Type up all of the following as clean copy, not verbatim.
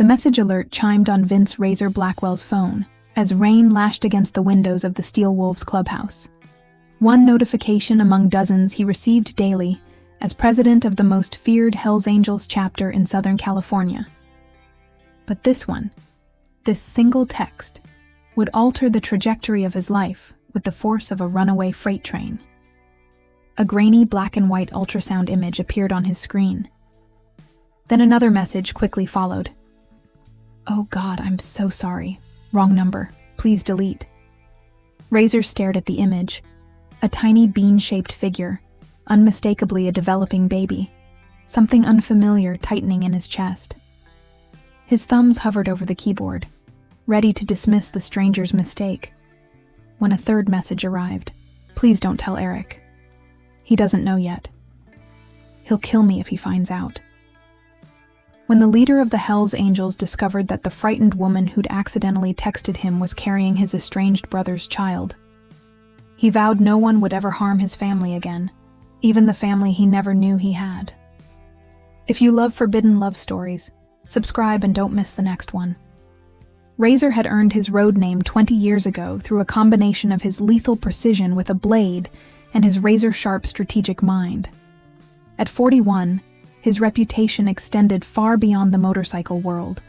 message alert chimed on Vince Razor Blackwell's phone as rain lashed against the windows of the Steel Wolves clubhouse. One notification among dozens he received daily as president of the most feared Hells Angels chapter in Southern California. But this one, this single text, would alter the trajectory of his life with the force of a runaway freight train. A grainy black and white ultrasound image appeared on his screen. Then another message quickly followed. "Oh God, I'm so sorry. Wrong number. Please delete." Razor stared at the image, a tiny bean-shaped figure, unmistakably a developing baby, something unfamiliar tightening in his chest. His thumbs hovered over the keyboard, ready to dismiss the stranger's mistake, when a third message arrived. "Please don't tell Eric. He doesn't know yet. He'll kill me if he finds out." When the leader of the Hells Angels discovered that the frightened woman who'd accidentally texted him was carrying his estranged brother's child, he vowed no one would ever harm his family again, even the family he never knew he had. If you love forbidden love stories, subscribe and don't miss the next one. Razor had earned his road name 20 years ago through a combination of his lethal precision with a blade and his razor-sharp strategic mind. At 41, his reputation extended far beyond the motorcycle world.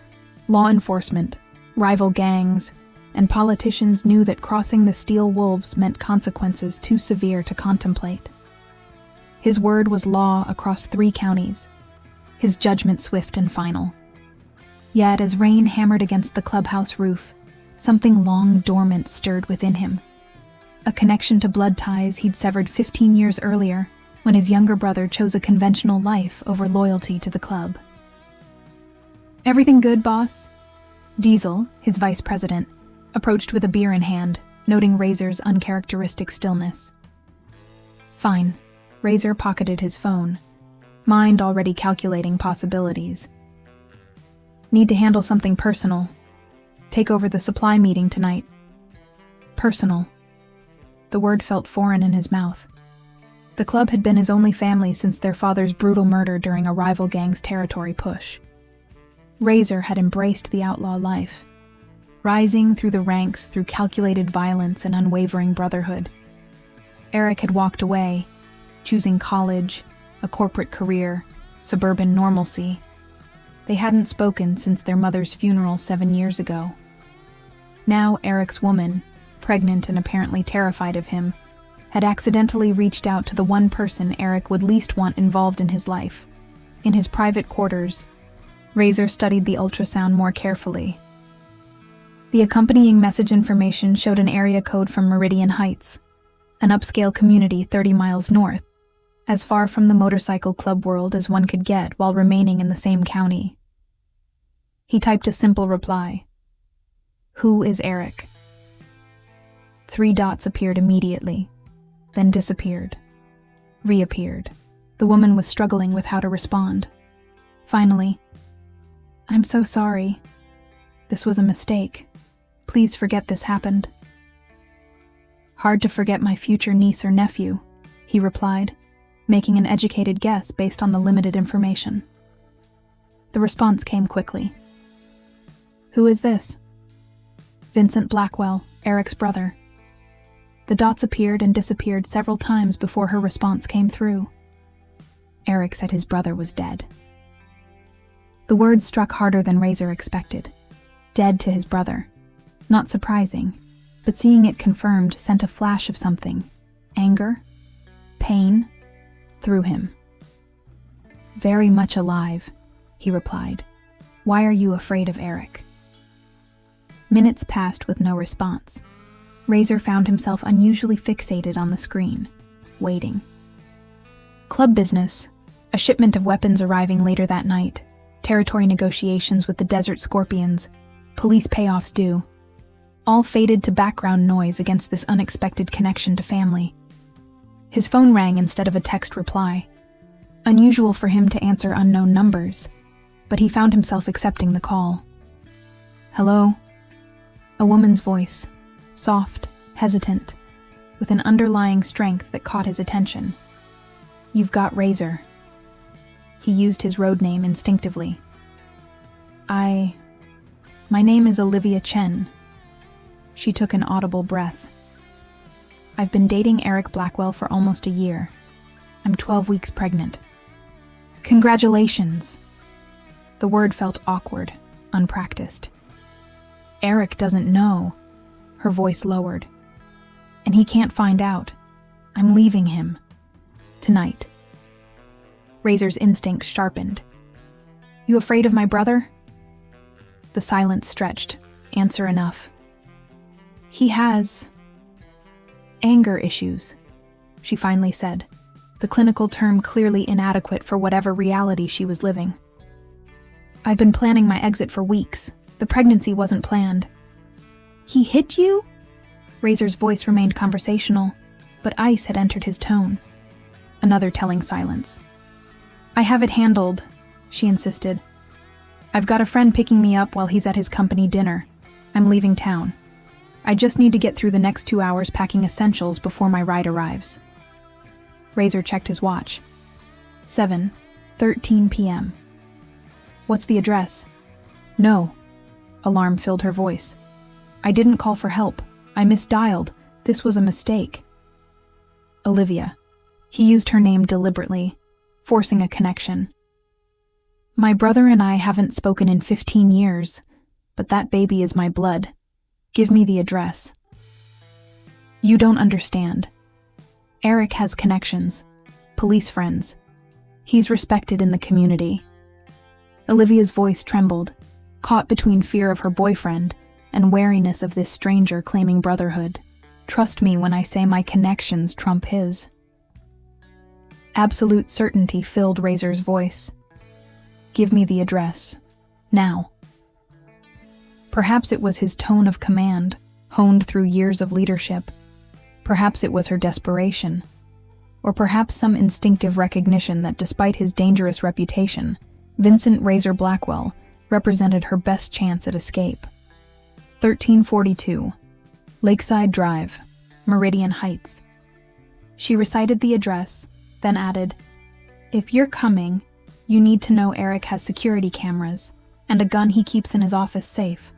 Law enforcement, rival gangs, and politicians knew that crossing the Steel Wolves meant consequences too severe to contemplate. His word was law across 3 counties, his judgment swift and final. Yet as rain hammered against the clubhouse roof, something long dormant stirred within him. A connection to blood ties he'd severed 15 years earlier, when his younger brother chose a conventional life over loyalty to the club. "Everything good, boss?" Diesel, his vice president, approached with a beer in hand, noting Razor's uncharacteristic stillness. "Fine." Razor pocketed his phone, mind already calculating possibilities. "Need to handle something personal. Take over the supply meeting tonight." Personal. The word felt foreign in his mouth. The club had been his only family since their father's brutal murder during a rival gang's territory push. Razor had embraced the outlaw life, rising through the ranks through calculated violence and unwavering brotherhood. Eric had walked away, choosing college, a corporate career, suburban normalcy. They hadn't spoken since their mother's funeral 7 years ago. Now Eric's woman, pregnant and apparently terrified of him, had accidentally reached out to the one person Eric would least want involved in his life. In his private quarters, Razor studied the ultrasound more carefully. The accompanying message information showed an area code from Meridian Heights, an upscale community 30 miles north, as far from the motorcycle club world as one could get while remaining in the same county. He typed a simple reply. "Who is Eric?" 3 dots appeared immediately, then disappeared, reappeared. The woman was struggling with how to respond. Finally, "I'm so sorry. This was a mistake. Please forget this happened." "Hard to forget my future niece or nephew," he replied, making an educated guess based on the limited information. The response came quickly. "Who is this?" "Vincent Blackwell, Eric's brother." The dots appeared and disappeared several times before her response came through. Eric said his brother was dead. The words struck harder than Razor expected. Dead to his brother. Not surprising, but seeing it confirmed sent a flash of something. Anger? Pain? Through him. "Very much alive," he replied. "Why are you afraid of Eric?" Minutes passed with no response. Razor found himself unusually fixated on the screen, waiting. Club business, a shipment of weapons arriving later that night, territory negotiations with the Desert Scorpions, police payoffs due, all faded to background noise against this unexpected connection to family. His phone rang instead of a text reply. Unusual for him to answer unknown numbers, but he found himself accepting the call. "Hello?" A woman's voice, soft, hesitant, with an underlying strength that caught his attention. "You've got Razor." He used his road name instinctively. My name is Olivia Chen. She took an audible breath. I've been dating Eric Blackwell for almost a year. I'm 12 weeks pregnant. Congratulations. The word felt awkward, unpracticed. Eric doesn't know. Her voice lowered. And he can't find out. I'm leaving him. Tonight. Razor's instincts sharpened. You afraid of my brother? The silence stretched. Answer enough. He has anger issues, she finally said, the clinical term clearly inadequate for whatever reality she was living. I've been planning my exit for weeks. The pregnancy wasn't planned. He hit you? Razor's voice remained conversational, but ice had entered his tone. Another telling silence. I have it handled, she insisted. I've got a friend picking me up while he's at his company dinner. I'm leaving town. I just need to get through the next 2 hours packing essentials before my ride arrives. Razor checked his watch. 7:13 p.m. What's the address? No. Alarm filled her voice. I didn't call for help. I misdialed. This was a mistake. Olivia. He used her name deliberately, forcing a connection. My brother and I haven't spoken in 15 years, but that baby is my blood. Give me the address. You don't understand. Eric has connections, police friends. He's respected in the community. Olivia's voice trembled, caught between fear of her boyfriend and wariness of this stranger claiming brotherhood. Trust me when I say my connections trump his. Absolute certainty filled Razor's voice. Give me the address. Now. Perhaps it was his tone of command, honed through years of leadership. Perhaps it was her desperation. Or perhaps some instinctive recognition that despite his dangerous reputation, Vincent Razor Blackwell represented her best chance at escape. 1342, Lakeside Drive, Meridian Heights. She recited the address, then added, If you're coming, you need to know Eric has security cameras and a gun he keeps in his office safe.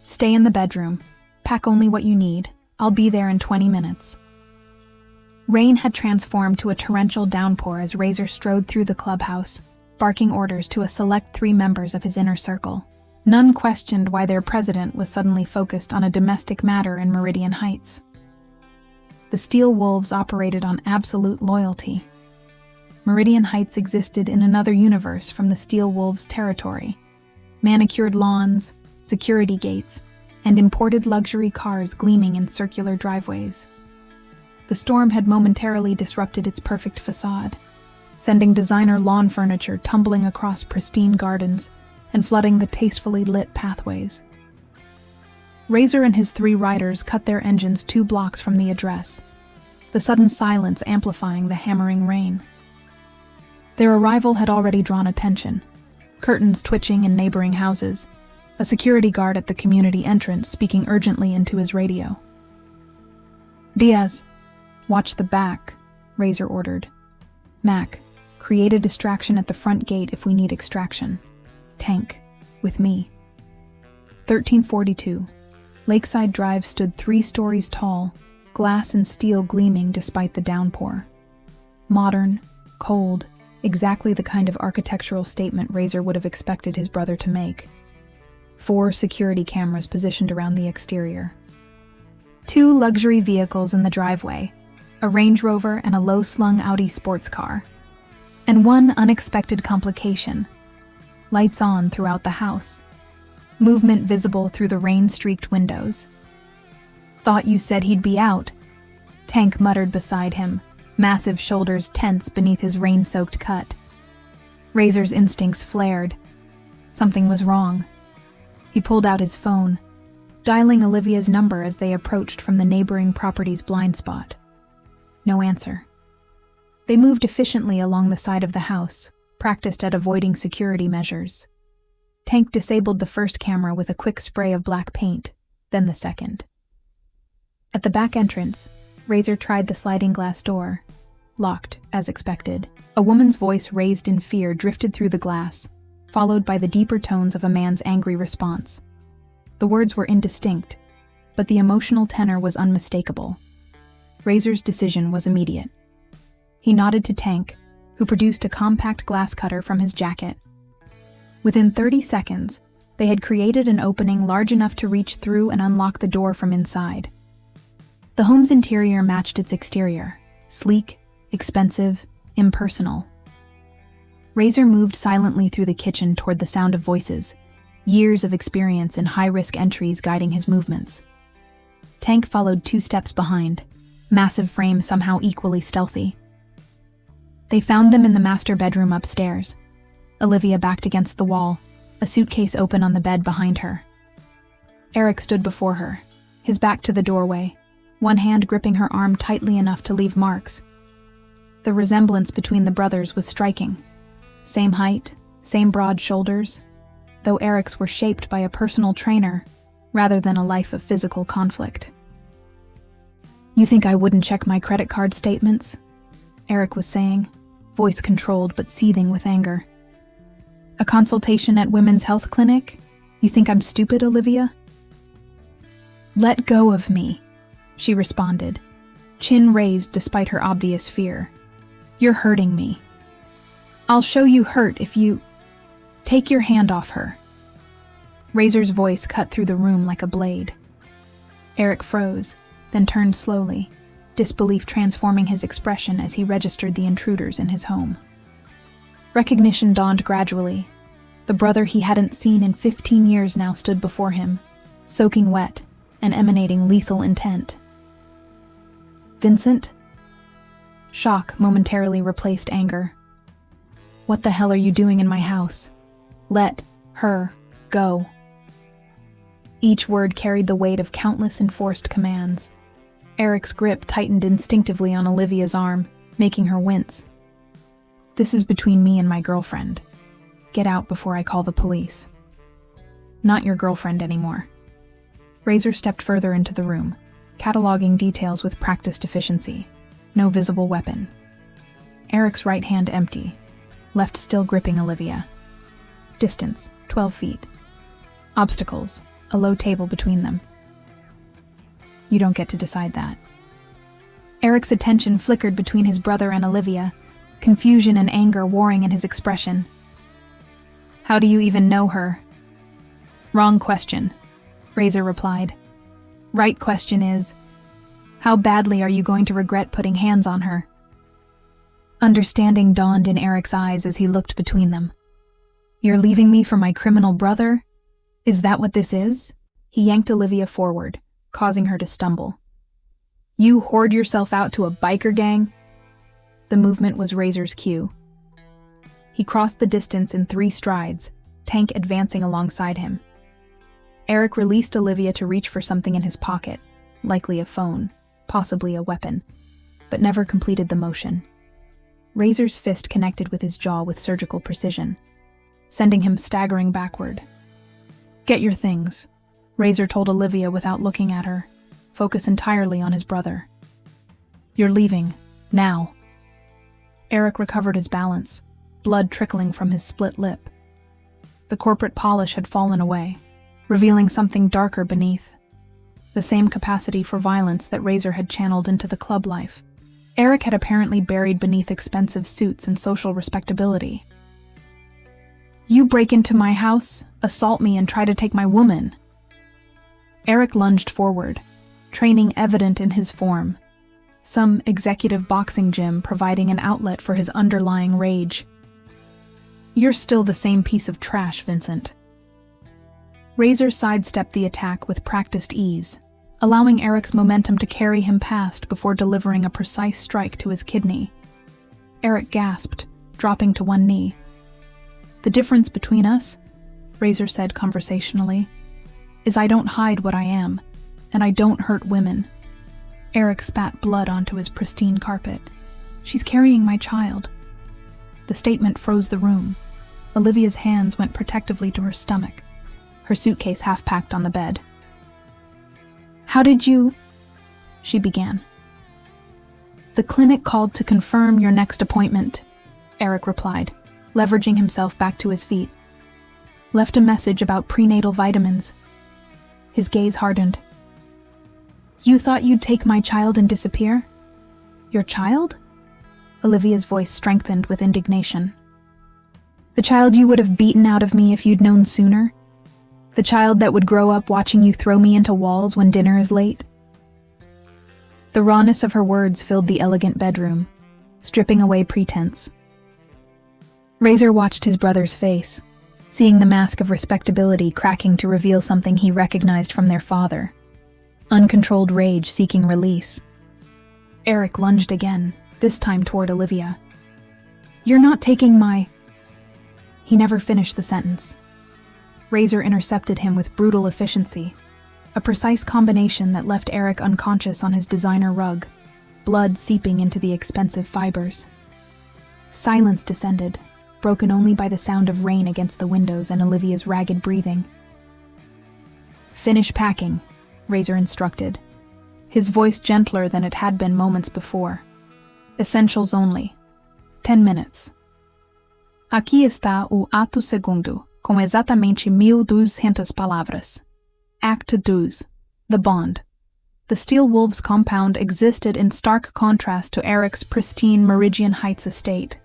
Stay in the bedroom. Pack only what you need. I'll be there in 20 minutes. Rain had transformed to a torrential downpour as Razor strode through the clubhouse, barking orders to a select 3 members of his inner circle. None questioned why their president was suddenly focused on a domestic matter in Meridian Heights. The Steel Wolves operated on absolute loyalty. Meridian Heights existed in another universe from the Steel Wolves' territory. Manicured lawns, security gates, and imported luxury cars gleaming in circular driveways. The storm had momentarily disrupted its perfect facade, sending designer lawn furniture tumbling across pristine gardens and flooding the tastefully lit pathways. Razor and his 3 riders cut their engines 2 blocks from the address, the sudden silence amplifying the hammering rain. Their arrival had already drawn attention, curtains twitching in neighboring houses, a security guard at the community entrance speaking urgently into his radio. Diaz, watch the back, Razor ordered. Mac, create a distraction at the front gate if we need extraction. Tank, with me. 1342. Lakeside Drive stood 3 stories tall, glass and steel gleaming despite the downpour. Modern, cold, exactly the kind of architectural statement Razor would have expected his brother to make. 4 security cameras positioned around the exterior. 2 luxury vehicles in the driveway, a Range Rover and a low-slung Audi sports car. And one unexpected complication. Lights on throughout the house. Movement visible through the rain-streaked windows. Thought you said he'd be out, Tank muttered beside him, massive shoulders tense beneath his rain-soaked cut. Razor's instincts flared. Something was wrong. He pulled out his phone, dialing Olivia's number as they approached from the neighboring property's blind spot. No answer. They moved efficiently along the side of the house, practiced at avoiding security measures. Tank disabled the first camera with a quick spray of black paint, then the second. At the back entrance, Razor tried the sliding glass door. Locked, as expected. A woman's voice raised in fear drifted through the glass. followed by the deeper tones of a man's angry response. The words were indistinct, but the emotional tenor was unmistakable. Razor's decision was immediate. He nodded to Tank, who produced a compact glass cutter from his jacket. Within 30 seconds, they had created an opening large enough to reach through and unlock the door from inside. The home's interior matched its exterior, sleek, expensive, impersonal. Razor moved silently through the kitchen toward the sound of voices, years of experience in high-risk entries guiding his movements. Tank followed 2 steps behind, massive frame somehow equally stealthy. They found them in the master bedroom upstairs, Olivia backed against the wall, a suitcase open on the bed behind her. Eric stood before her, his back to the doorway, one hand gripping her arm tightly enough to leave marks. The resemblance between the brothers was striking. Same height, same broad shoulders, though Eric's were shaped by a personal trainer rather than a life of physical conflict. "You think I wouldn't check my credit card statements?" Eric was saying, voice controlled but seething with anger. "A consultation at Women's Health Clinic? You think I'm stupid, Olivia?" "Let go of me," she responded, chin raised despite her obvious fear. "You're hurting me. I'll show you hurt if you... Take your hand off her." Razor's voice cut through the room like a blade. Eric froze, then turned slowly, disbelief transforming his expression as he registered the intruders in his home. Recognition dawned gradually. The brother he hadn't seen in 15 years now stood before him, soaking wet and emanating lethal intent. "Vincent?" Shock momentarily replaced anger. "What the hell are you doing in my house? Let her go." Each word carried the weight of countless enforced commands. Eric's grip tightened instinctively on Olivia's arm, making her wince. "This is between me and my girlfriend. Get out before I call the police." "Not your girlfriend anymore." Razor stepped further into the room, cataloging details with practiced efficiency. No visible weapon. Eric's right hand empty, left still gripping Olivia. Distance, 12 feet. Obstacles, a low table between them. "You don't get to decide that." Eric's attention flickered between his brother and Olivia, confusion and anger warring in his expression. "How do you even know her?" "Wrong question," Razor replied. "Right question is, how badly are you going to regret putting hands on her?" Understanding dawned in Eric's eyes as he looked between them. "You're leaving me for my criminal brother? Is that what this is?" He yanked Olivia forward, causing her to stumble. "You hoard yourself out to a biker gang?" The movement was Razor's cue. He crossed the distance in 3 strides, Tank advancing alongside him. Eric released Olivia to reach for something in his pocket, likely a phone, possibly a weapon, but never completed the motion. Razor's fist connected with his jaw with surgical precision, sending him staggering backward. "Get your things," Razor told Olivia without looking at her, focus entirely on his brother. "You're leaving, now." Eric recovered his balance, blood trickling from his split lip. The corporate polish had fallen away, revealing something darker beneath. The same capacity for violence that Razor had channeled into the club life. Eric had apparently buried beneath expensive suits and social respectability. "You break into my house, assault me, and try to take my woman." Eric lunged forward, training evident in his form. Some executive boxing gym providing an outlet for his underlying rage. "You're still the same piece of trash, Vincent." Razor sidestepped the attack with practiced ease, allowing Eric's momentum to carry him past before delivering a precise strike to his kidney. Eric gasped, dropping to one knee. "The difference between us," Razor said conversationally, "is I don't hide what I am, and I don't hurt women." Eric spat blood onto his pristine carpet. "She's carrying my child." The statement froze the room. Olivia's hands went protectively to her stomach, her suitcase half-packed on the bed. "How did you—" she began. "The clinic called to confirm your next appointment," Eric replied, leveraging himself back to his feet. Left a message about prenatal vitamins. His gaze hardened. You thought you'd take my child and disappear? Your child? Olivia's voice strengthened with indignation. The child you would have beaten out of me if you'd known sooner? The child that would grow up watching you throw me into walls when dinner is late? The rawness of her words filled the elegant bedroom, stripping away pretense. Razor watched his brother's face, seeing the mask of respectability cracking to reveal something he recognized from their father. Uncontrolled rage seeking release. Eric lunged again, this time toward Olivia. You're not taking my... He never finished the sentence. Razor intercepted him with brutal efficiency, a precise combination that left Eric unconscious on his designer rug, blood seeping into the expensive fibers. Silence descended, broken only by the sound of rain against the windows and Olivia's ragged breathing. Finish packing, Razor instructed, his voice gentler than it had been moments before. Essentials only. 10 minutes. Aqui está o ato segundo, com exatamente 1.200 palavras. Act 2. The Bond. The Steel Wolves compound existed in stark contrast to Eric's pristine Meridian Heights estate.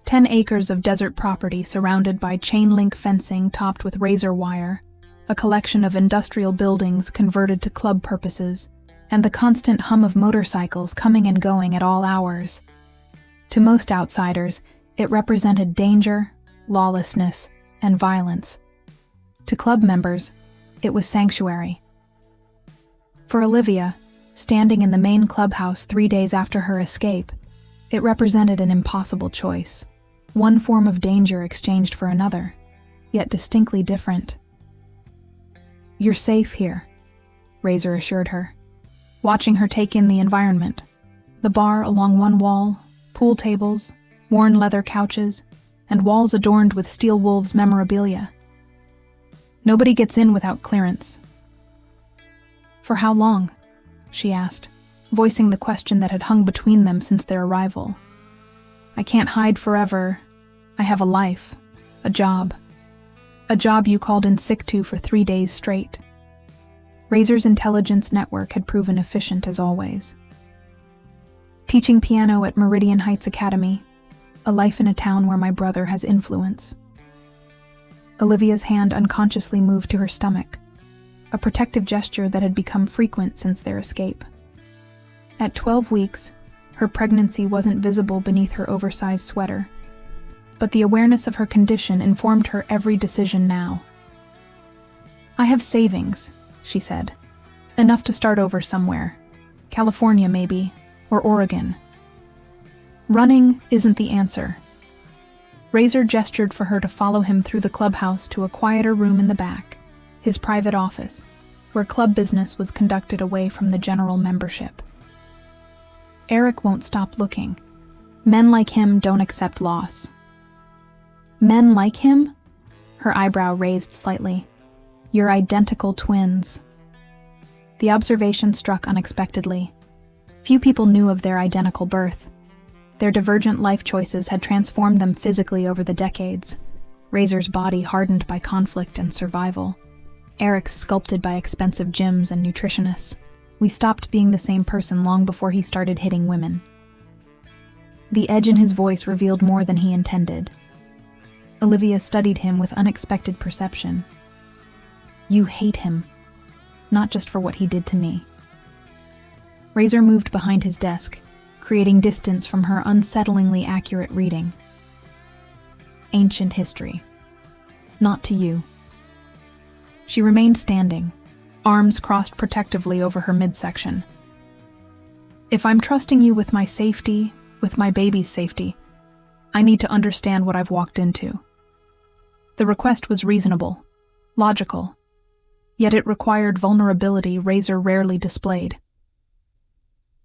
10 acres of desert property surrounded by chain-link fencing topped with razor wire, a collection of industrial buildings converted to club purposes, and the constant hum of motorcycles coming and going at all hours. To most outsiders, it represented danger, lawlessness, and violence. To club members, it was sanctuary. For Olivia, standing in the main clubhouse 3 days after her escape, it represented an impossible choice. One form of danger exchanged for another, yet distinctly different. You're safe here, Razor assured her, watching her take in the environment. The bar along one wall, pool tables, worn leather couches, and walls adorned with Steel Wolves memorabilia. Nobody gets in without clearance. For how long? She asked, voicing the question that had hung between them since their arrival. I can't hide forever. I have a life, a job. A job you called in sick to for 3 days straight. Razor's intelligence network had proven efficient as always. Teaching piano at Meridian Heights Academy, a life in a town where my brother has influence. Olivia's hand unconsciously moved to her stomach, a protective gesture that had become frequent since their escape. At 12 weeks, her pregnancy wasn't visible beneath her oversized sweater, but the awareness of her condition informed her every decision now. I have savings, she said. Enough to start over somewhere. California, maybe, or Oregon. Running isn't the answer. Razor gestured for her to follow him through the clubhouse to a quieter room in the back, his private office, where club business was conducted away from the general membership. Eric won't stop looking. Men like him don't accept loss. Men like him? Her eyebrow raised slightly. You're identical twins. The observation struck unexpectedly. Few people knew of their identical birth. Their divergent life choices had transformed them physically over the decades. Razor's body hardened by conflict and survival. Eric's sculpted by expensive gyms and nutritionists. We stopped being the same person long before he started hitting women. The edge in his voice revealed more than he intended. Olivia studied him with unexpected perception. You hate him, not just for what he did to me. Razor moved behind his desk, creating distance from her unsettlingly accurate reading. Ancient history. Not to you. She remained standing, arms crossed protectively over her midsection. If I'm trusting you with my safety, with my baby's safety, I need to understand what I've walked into. The request was reasonable, logical, yet it required vulnerability Razor rarely displayed.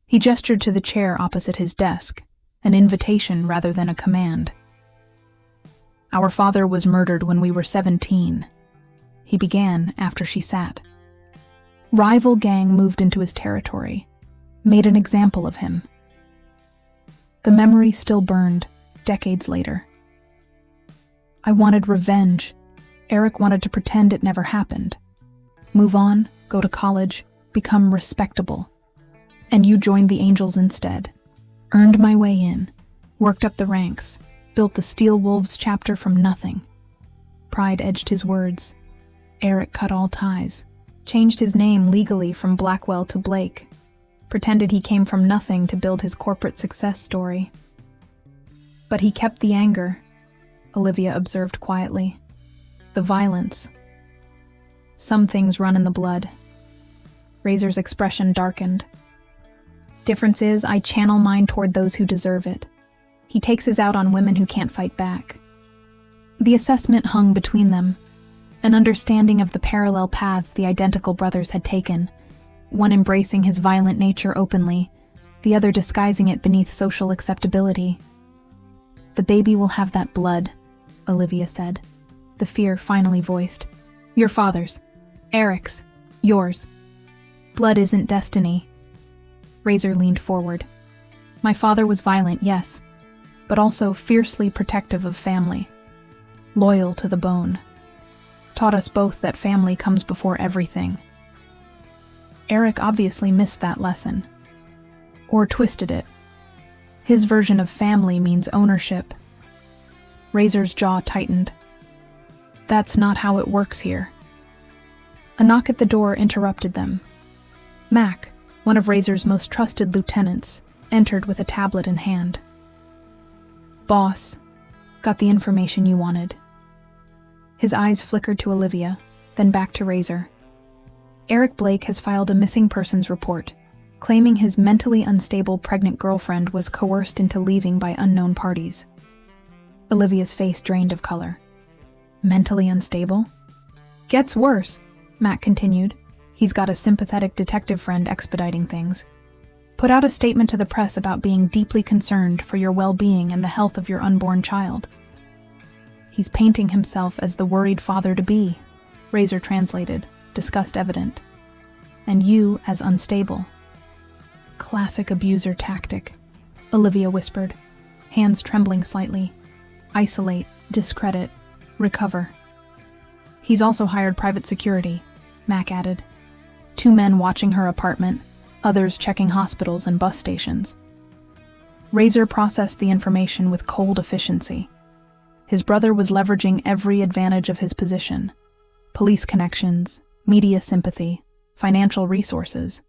He gestured to the chair opposite his desk, an invitation rather than a command. Our father was murdered when we were 17. He began after she sat. Rival gang moved into his territory, made an example of him. The memory still burned, decades later. I wanted revenge, Eric wanted to pretend it never happened. Move on, go to college, become respectable. And you joined the Angels instead. Earned my way in, worked up the ranks, built the Steel Wolves chapter from nothing. Pride edged his words. Eric cut all ties, changed his name legally from Blackwell to Blake, pretended he came from nothing to build his corporate success story. But he kept the anger, Olivia observed quietly. The violence. Some things run in the blood. Razor's expression darkened. Difference is, I channel mine toward those who deserve it. He takes his out on women who can't fight back. The assessment hung between them, an understanding of the parallel paths the identical brothers had taken, one embracing his violent nature openly, the other disguising it beneath social acceptability. The baby will have that blood, Olivia said, the fear finally voiced. Your father's. Eric's. Yours. Blood isn't destiny. Razor leaned forward. My father was violent, yes, but also fiercely protective of family. Loyal to the bone. Taught us both that family comes before everything. Eric obviously missed that lesson. Or twisted it. His version of family means ownership. Razor's jaw tightened. That's not how it works here. A knock at the door interrupted them. Mac, one of Razor's most trusted lieutenants, entered with a tablet in hand. Boss, got the information you wanted. His eyes flickered to Olivia, then back to Razor. Eric Blake has filed a missing persons report, claiming his mentally unstable pregnant girlfriend was coerced into leaving by unknown parties. Olivia's face drained of color. Mentally unstable? Gets worse, Matt continued. He's got a sympathetic detective friend expediting things. Put out a statement to the press about being deeply concerned for your well-being and the health of your unborn child. He's painting himself as the worried father-to-be, Razor translated, disgust evident. And you as unstable. Classic abuser tactic, Olivia whispered, hands trembling slightly. Isolate, discredit, recover. He's also hired private security, Mac added. 2 men watching her apartment, others checking hospitals and bus stations. Razor processed the information with cold efficiency. His brother was leveraging every advantage of his position. Police connections, media sympathy, financial resources.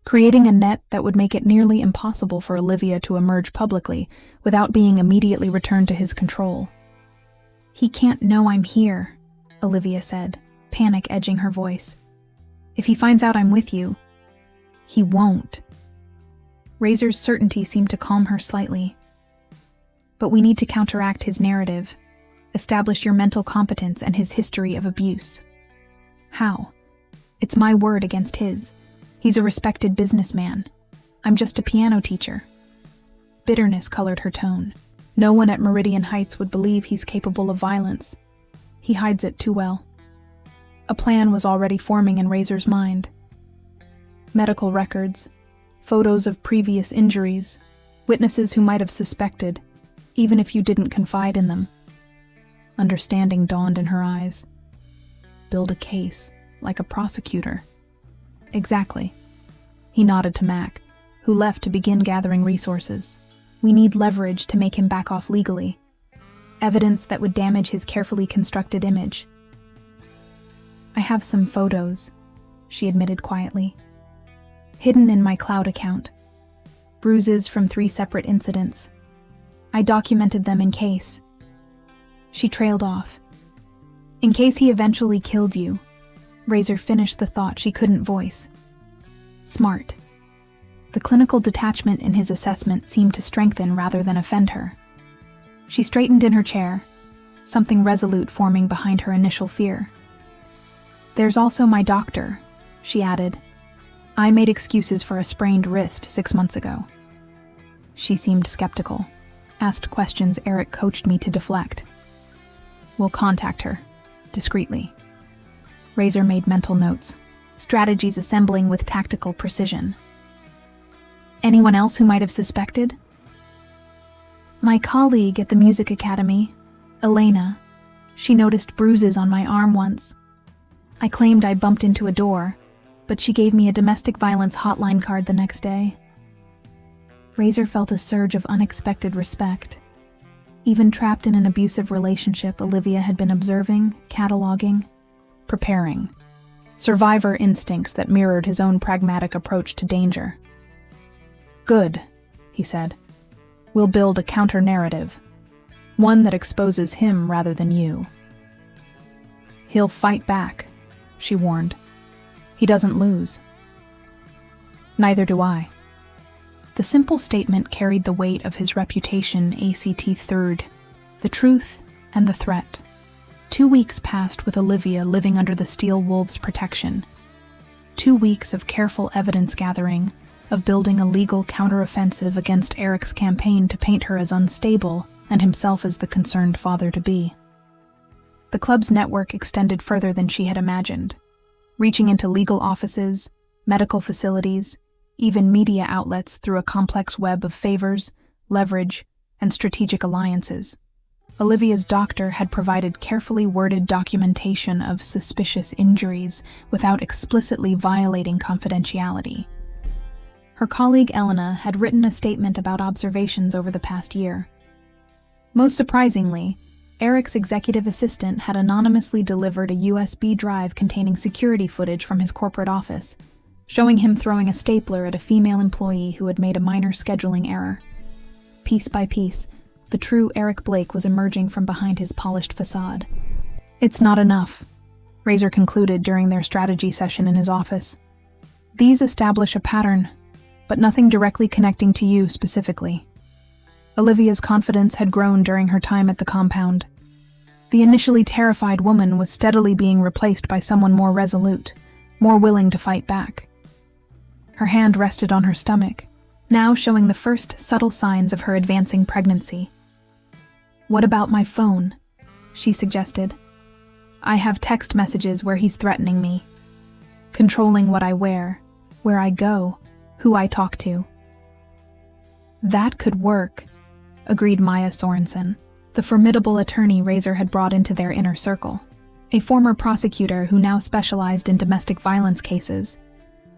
Creating a net that would make it nearly impossible for Olivia to emerge publicly without being immediately returned to his control. He can't know I'm here, Olivia said, panic edging her voice. If he finds out I'm with you, he won't. Razor's certainty seemed to calm her slightly. But we need to counteract his narrative, establish your mental competence and his history of abuse. How? It's my word against his. He's a respected businessman. I'm just a piano teacher. Bitterness colored her tone. No one at Meridian Heights would believe he's capable of violence. He hides it too well. A plan was already forming in Razor's mind. Medical records, photos of previous injuries, witnesses who might have suspected, even if you didn't confide in them. Understanding dawned in her eyes. Build a case, like a prosecutor. Exactly. He nodded to Mac, who left to begin gathering resources. We need leverage to make him back off legally. Evidence that would damage his carefully constructed image. I have some photos, she admitted quietly. Hidden in my cloud account. Bruises from 3 separate incidents. I documented them in case. She trailed off. In case he eventually killed you. Razor finished the thought she couldn't voice. Smart. The clinical detachment in his assessment seemed to strengthen rather than offend her. She straightened in her chair, something resolute forming behind her initial fear. There's also my doctor, she added. I made excuses for a sprained wrist 6 months ago. She seemed skeptical, asked questions Eric coached me to deflect. We'll contact her, discreetly. Razor made mental notes, strategies assembling with tactical precision. Anyone else who might have suspected? My colleague at the music academy, Elena, She noticed bruises on my arm once. I claimed I bumped into a door, but she gave me a domestic violence hotline card the next day. Razor felt a surge of unexpected respect. Even trapped in an abusive relationship, Olivia had been observing, cataloging, preparing. Survivor instincts that mirrored his own pragmatic approach to danger. "Good," he said. "We'll build a counter-narrative. One that exposes him rather than you." "He'll fight back," she warned. "He doesn't lose." "Neither do I." The simple statement carried the weight of his reputation ACT third, the truth and the threat. 2 weeks passed with Olivia living under the Steel Wolves' protection. 2 weeks of careful evidence gathering, of building a legal counteroffensive against Eric's campaign to paint her as unstable and himself as the concerned father-to-be. The club's network extended further than she had imagined, reaching into legal offices, medical facilities, even media outlets through a complex web of favors, leverage, and strategic alliances. Olivia's doctor had provided carefully worded documentation of suspicious injuries without explicitly violating confidentiality. Her colleague Elena had written a statement about observations over the past year. Most surprisingly, Eric's executive assistant had anonymously delivered a USB drive containing security footage from his corporate office, showing him throwing a stapler at a female employee who had made a minor scheduling error. Piece by piece, the true Eric Blake was emerging from behind his polished facade. "It's not enough," Razor concluded during their strategy session in his office. "These establish a pattern, but nothing directly connecting to you specifically." Olivia's confidence had grown during her time at the compound. The initially terrified woman was steadily being replaced by someone more resolute, more willing to fight back. Her hand rested on her stomach, now showing the first subtle signs of her advancing pregnancy. "What about my phone?" she suggested. "I have text messages where he's threatening me, controlling what I wear, where I go, who I talk to." "That could work," agreed Maya Sorensen, the formidable attorney Razor had brought into their inner circle. A former prosecutor who now specialized in domestic violence cases,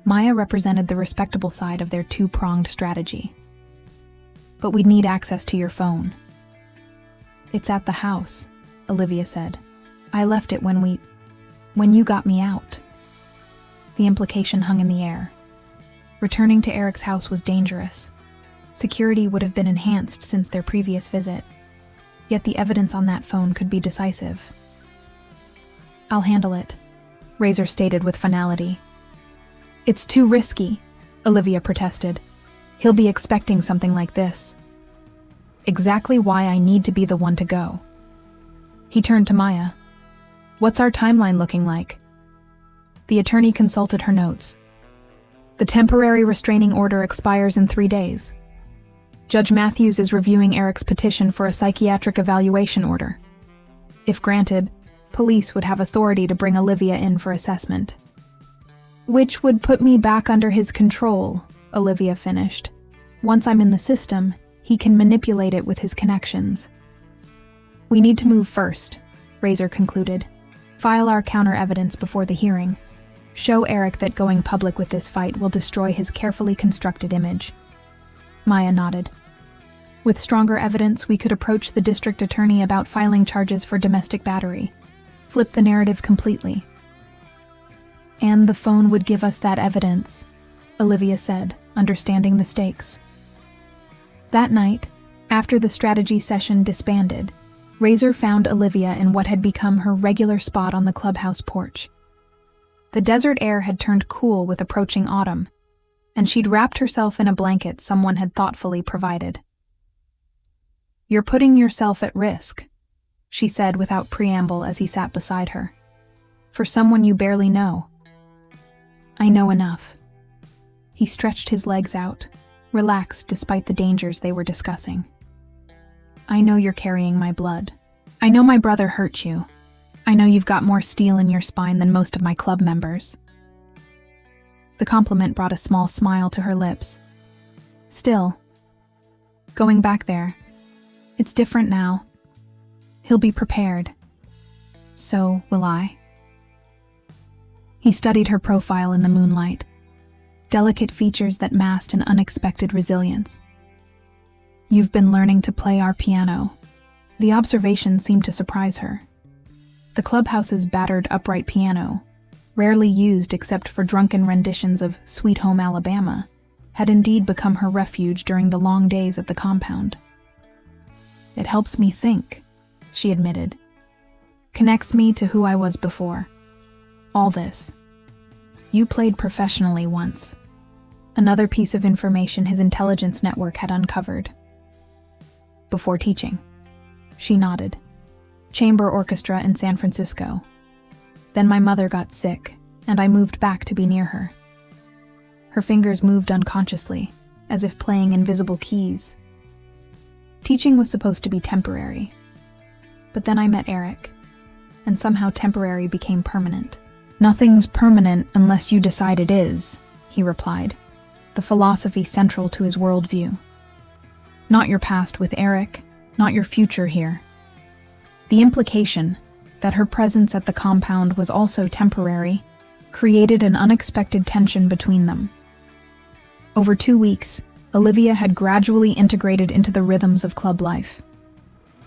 Maya represented the respectable side of their two-pronged strategy. "But we'd need access to your phone." "It's at the house," Olivia said. "I left it when you got me out." The implication hung in the air. Returning to Eric's house was dangerous. Security would have been enhanced since their previous visit, yet the evidence on that phone could be decisive. "I'll handle it," Razor stated with finality. "It's too risky," Olivia protested. "He'll be expecting something like this." "Exactly why I need to be the one to go." He turned to Maya. "What's our timeline looking like?" The attorney consulted her notes. "The temporary restraining order expires in 3 days. Judge Matthews is reviewing Eric's petition for a psychiatric evaluation order. If granted, police would have authority to bring Olivia in for assessment." "Which would put me back under his control," Olivia finished. "Once I'm in the system, he can manipulate it with his connections." "We need to move first," Razor concluded. "File our counter-evidence before the hearing. Show Eric that going public with this fight will destroy his carefully constructed image." Maya nodded. "With stronger evidence, we could approach the district attorney about filing charges for domestic battery. Flip the narrative completely." "And the phone would give us that evidence," Olivia said, understanding the stakes. That night, after the strategy session disbanded, Razor found Olivia in what had become her regular spot on the clubhouse porch. The desert air had turned cool with approaching autumn, and she'd wrapped herself in a blanket someone had thoughtfully provided. "You're putting yourself at risk," she said without preamble as he sat beside her. "For someone you barely know." "I know enough." He stretched his legs out, relaxed despite the dangers they were discussing. "I know you're carrying my blood. I know my brother hurt you. I know you've got more steel in your spine than most of my club members." The compliment brought a small smile to her lips. "Still, going back there, it's different now. He'll be prepared. So will I. He studied her profile in the moonlight, delicate features that masked an unexpected resilience. You've been learning to play our piano. The observation seemed to surprise her. The clubhouse's battered upright piano, rarely used except for drunken renditions of Sweet Home Alabama, had indeed become her refuge during the long days at the compound. It helps me think, she admitted. Connects me to who I was before. All this. You played professionally once. Another piece of information his intelligence network had uncovered. Before teaching. She nodded. Chamber orchestra in San Francisco. Then my mother got sick, and I moved back to be near her. Her fingers moved unconsciously, as if playing invisible keys. Teaching was supposed to be temporary. But then I met Eric, and somehow temporary became permanent. Nothing's permanent unless you decide it is, he replied, the philosophy central to his worldview. Not your past with Eric, not your future here. The implication that her presence at the compound was also temporary created an unexpected tension between them. Over 2 weeks, Olivia had gradually integrated into the rhythms of club life.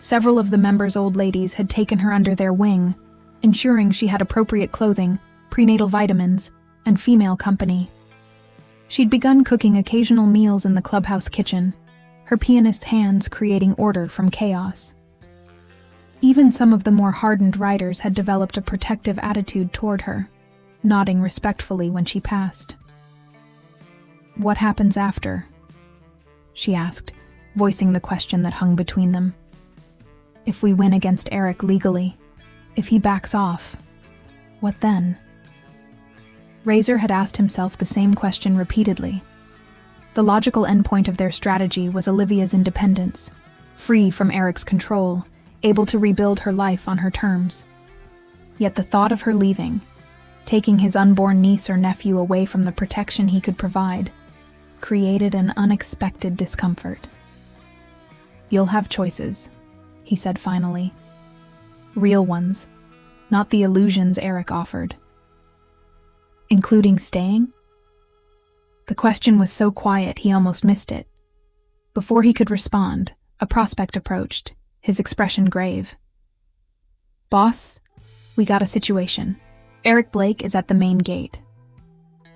Several of the members' old ladies had taken her under their wing, ensuring she had appropriate clothing, prenatal vitamins, and female company. She'd begun cooking occasional meals in the clubhouse kitchen, her pianist's hands creating order from chaos. Even some of the more hardened riders had developed a protective attitude toward her, nodding respectfully when she passed. What happens after? She asked, voicing the question that hung between them. If we win against Eric legally, if he backs off, what then? Razor had asked himself the same question repeatedly. The logical endpoint of their strategy was Olivia's independence, free from Eric's control, able to rebuild her life on her terms. Yet the thought of her leaving, taking his unborn niece or nephew away from the protection he could provide, created an unexpected discomfort. You'll have choices, he said finally. Real ones, not the illusions Eric offered. Including staying? The question was so quiet he almost missed it. Before he could respond, a prospect approached, his expression grave. Boss, we got a situation. Eric Blake is at the main gate.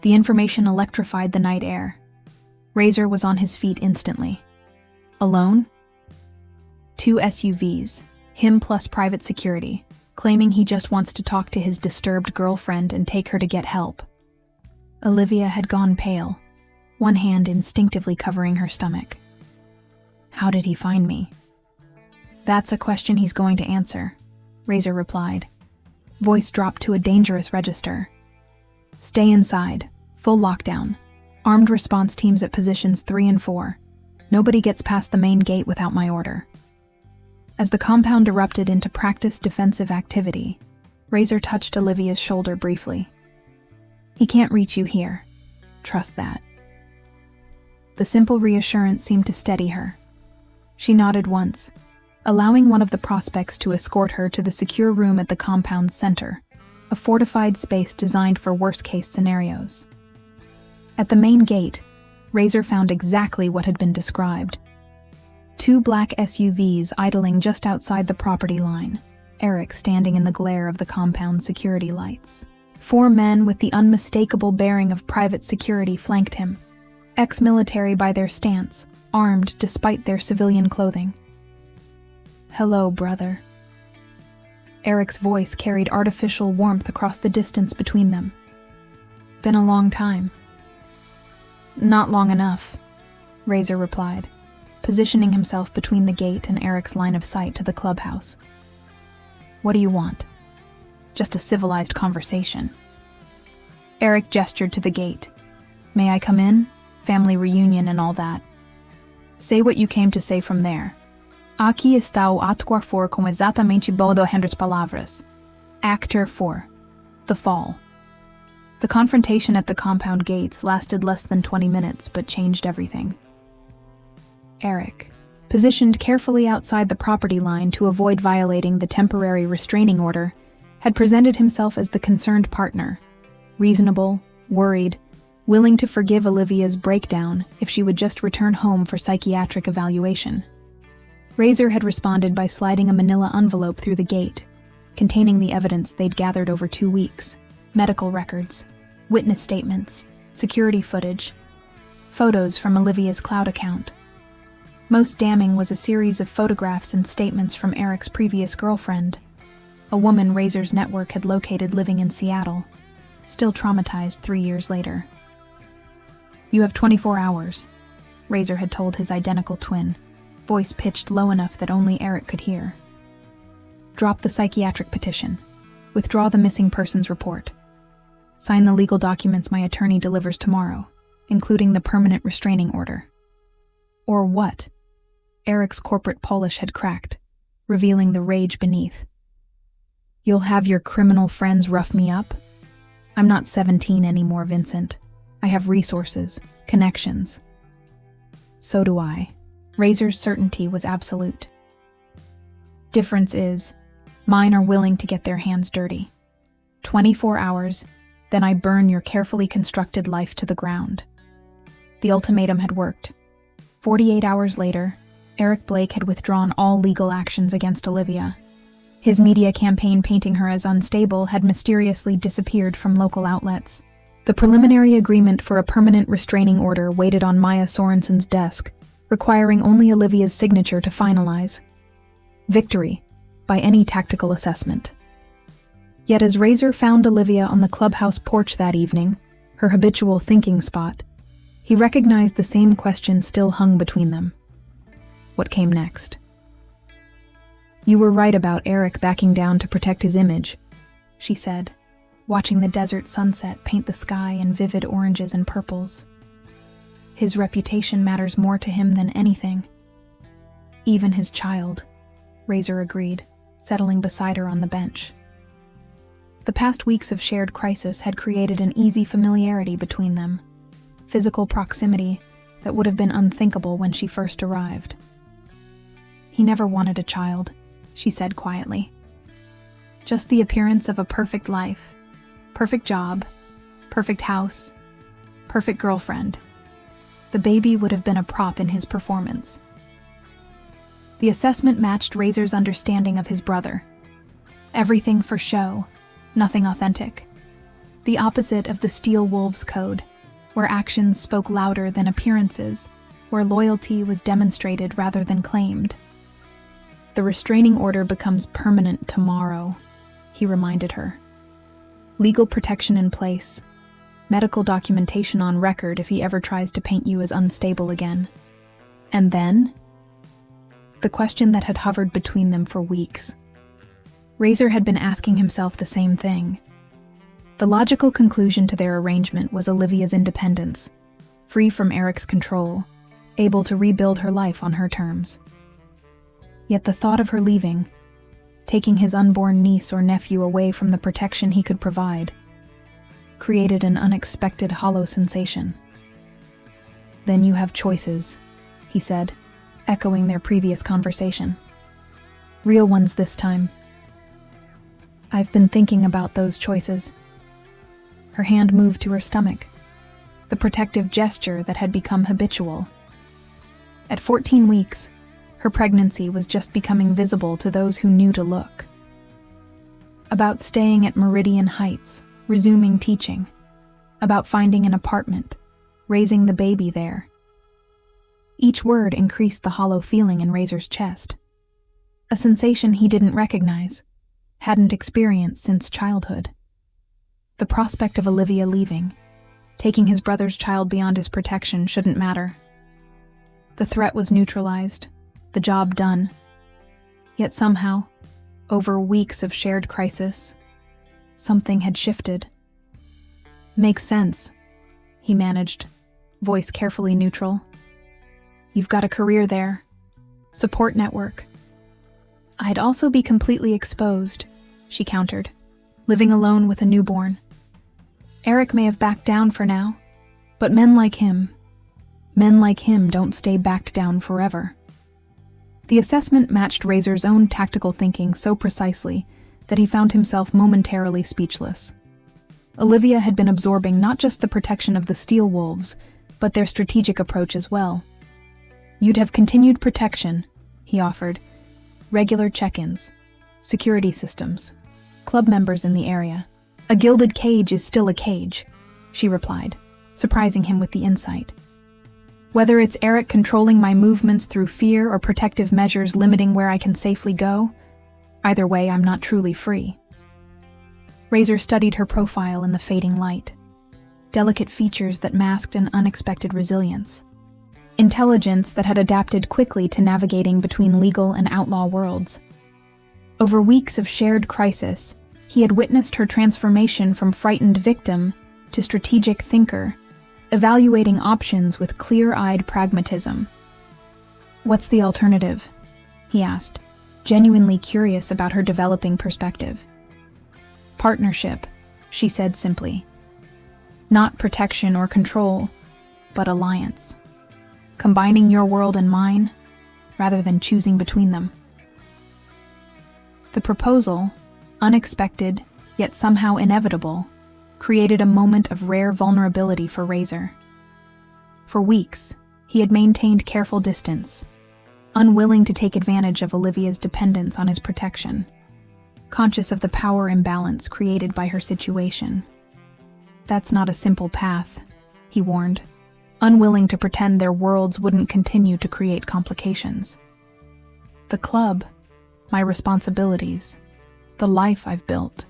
The information electrified the night air. Razor was on his feet instantly. Alone? 2 SUVs, him plus private security, claiming he just wants to talk to his disturbed girlfriend and take her to get help. Olivia had gone pale, one hand instinctively covering her stomach. How did he find me? That's a question he's going to answer, Razor replied. Voice dropped to a dangerous register. Stay inside, full lockdown. Armed response teams at positions 3 and 4. Nobody gets past the main gate without my order. As the compound erupted into practiced defensive activity, Razor touched Olivia's shoulder briefly. He can't reach you here. Trust that. The simple reassurance seemed to steady her. She nodded once, allowing one of the prospects to escort her to the secure room at the compound's center, a fortified space designed for worst-case scenarios. At the main gate, Razor found exactly what had been described. 2 black SUVs idling just outside the property line, Eric standing in the glare of the compound's security lights. 4 men with the unmistakable bearing of private security flanked him, ex-military by their stance, armed despite their civilian clothing. Hello, brother. Eric's voice carried artificial warmth across the distance between them. Been a long time. Not long enough, Razor replied, positioning himself between the gate and Eric's line of sight to the clubhouse. What do you want? Just a civilized conversation. Eric gestured to the gate. May I come in? Family reunion and all that. Say what you came to say from there. Aqui está o ato for com exatamente bodo Hendrix palavras. Actor 4. The Fall. The confrontation at the compound gates lasted less than 20 minutes, but changed everything. Eric, positioned carefully outside the property line to avoid violating the temporary restraining order, had presented himself as the concerned partner, reasonable, worried, willing to forgive Olivia's breakdown if she would just return home for psychiatric evaluation. Razor had responded by sliding a manila envelope through the gate, containing the evidence they'd gathered over 2 weeks: medical records, witness statements, security footage, photos from Olivia's cloud account. Most damning was a series of photographs and statements from Eric's previous girlfriend, a woman Razor's network had located living in Seattle, still traumatized 3 years later. "You have 24 hours," Razor had told his identical twin, voice pitched low enough that only Eric could hear. "Drop the psychiatric petition. Withdraw the missing persons report. Sign the legal documents my attorney delivers tomorrow, including the permanent restraining order." Or what? Eric's corporate Polish had cracked, revealing the rage beneath. "You'll have your criminal friends rough me up? I'm not 17 anymore, Vincent. I have resources, connections." "So do I." Razor's certainty was absolute. "Difference is, mine are willing to get their hands dirty. 24 hours, then I burn your carefully constructed life to the ground." The ultimatum had worked. 48 hours later, Eric Blake had withdrawn all legal actions against Olivia. His media campaign painting her as unstable had mysteriously disappeared from local outlets. The preliminary agreement for a permanent restraining order waited on Maya Sorensen's desk, requiring only Olivia's signature to finalize. Victory, by any tactical assessment. Yet as Razor found Olivia on the clubhouse porch that evening, her habitual thinking spot, he recognized the same question still hung between them. What came next? "You were right about Eric backing down to protect his image," she said, watching the desert sunset paint the sky in vivid oranges and purples. "His reputation matters more to him than anything." "Even his child," Razor agreed, settling beside her on the bench. The past weeks of shared crisis had created an easy familiarity between them, physical proximity that would have been unthinkable when she first arrived. "He never wanted a child," she said quietly. "Just the appearance of a perfect life, perfect job, perfect house, perfect girlfriend. The baby would have been a prop in his performance." The assessment matched Razor's understanding of his brother. Everything for show, nothing authentic. The opposite of the Steel Wolves Code, where actions spoke louder than appearances, where loyalty was demonstrated rather than claimed. "The restraining order becomes permanent tomorrow," he reminded her. "Legal protection in place, medical documentation on record if he ever tries to paint you as unstable again. And then?" The question that had hovered between them for weeks. Razor had been asking himself the same thing. The logical conclusion to their arrangement was Olivia's independence, free from Eric's control, able to rebuild her life on her terms. Yet the thought of her leaving, taking his unborn niece or nephew away from the protection he could provide, created an unexpected hollow sensation. "Then you have choices," he said, echoing their previous conversation. "Real ones this time." "I've been thinking about those choices." Her hand moved to her stomach, the protective gesture that had become habitual. At 14 weeks, her pregnancy was just becoming visible to those who knew to look. About staying at Meridian Heights, resuming teaching. About finding an apartment, raising the baby there. Each word increased the hollow feeling in Razor's chest. A sensation he didn't recognize, hadn't experienced since childhood. The prospect of Olivia leaving, taking his brother's child beyond his protection, shouldn't matter. The threat was neutralized, the job done. Yet somehow, over weeks of shared crisis, something had shifted. "Makes sense," he managed, voice carefully neutral. "You've got a career there, support network." "I'd also be completely exposed," she countered, "living alone with a newborn. Eric may have backed down for now, but men like him don't stay backed down forever." The assessment matched Razor's own tactical thinking so precisely that he found himself momentarily speechless. Olivia had been absorbing not just the protection of the steel wolves, but their strategic approach as well. "You'd have continued protection," he offered. "Regular check-ins, security systems, club members in the area. A gilded cage is still a cage," she replied, surprising him with the insight. "Whether it's Eric controlling my movements through fear or protective measures limiting where I can safely go, either way, I'm not truly free." Razor studied her profile in the fading light. Delicate features that masked an unexpected resilience. Intelligence that had adapted quickly to navigating between legal and outlaw worlds. Over weeks of shared crisis, he had witnessed her transformation from frightened victim to strategic thinker, evaluating options with clear-eyed pragmatism. "What's the alternative?" he asked, genuinely curious about her developing perspective. "Partnership," she said simply. "Not protection or control, but alliance. Combining your world and mine, rather than choosing between them." The proposal, unexpected, yet somehow inevitable, created a moment of rare vulnerability for Razor. For weeks, he had maintained careful distance, unwilling to take advantage of Olivia's dependence on his protection, conscious of the power imbalance created by her situation. "That's not a simple path," he warned, unwilling to pretend their worlds wouldn't continue to create complications. "The club, my responsibilities, the life I've built."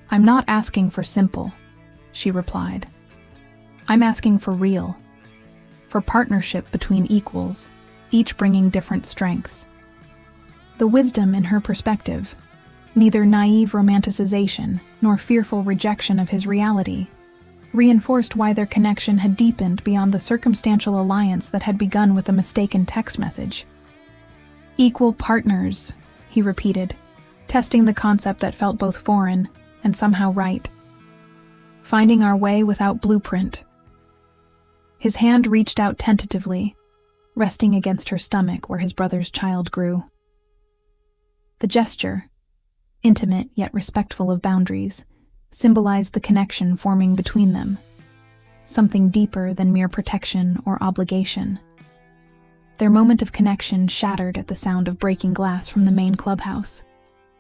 "I'm not asking for simple," she replied. "I'm asking for real, for partnership between equals, each bringing different strengths." The wisdom in her perspective, neither naive romanticization nor fearful rejection of his reality, reinforced why their connection had deepened beyond the circumstantial alliance that had begun with a mistaken text message. "Equal partners," he repeated, testing the concept that felt both foreign and somehow right. "Finding our way without blueprint." His hand reached out tentatively, resting against her stomach where his brother's child grew. The gesture, intimate yet respectful of boundaries, symbolized the connection forming between them, something deeper than mere protection or obligation. Their moment of connection shattered at the sound of breaking glass from the main clubhouse.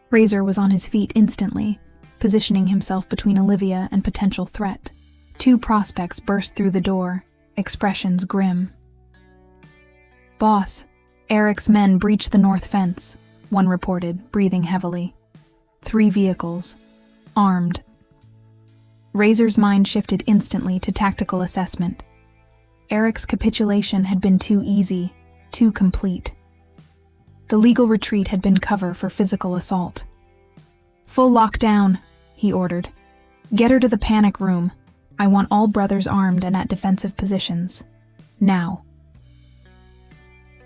Razor was on his feet instantly, positioning himself between Olivia and potential threat. Two prospects burst through the door, expressions grim. "Boss, Eric's men breached the north fence," one reported, breathing heavily. 3 vehicles, armed. Razor's mind shifted instantly to tactical assessment. Eric's capitulation had been too easy, too complete. The legal retreat had been cover for physical assault. "Full lockdown," he ordered. "Get her to the panic room. I want all brothers armed and at defensive positions. Now."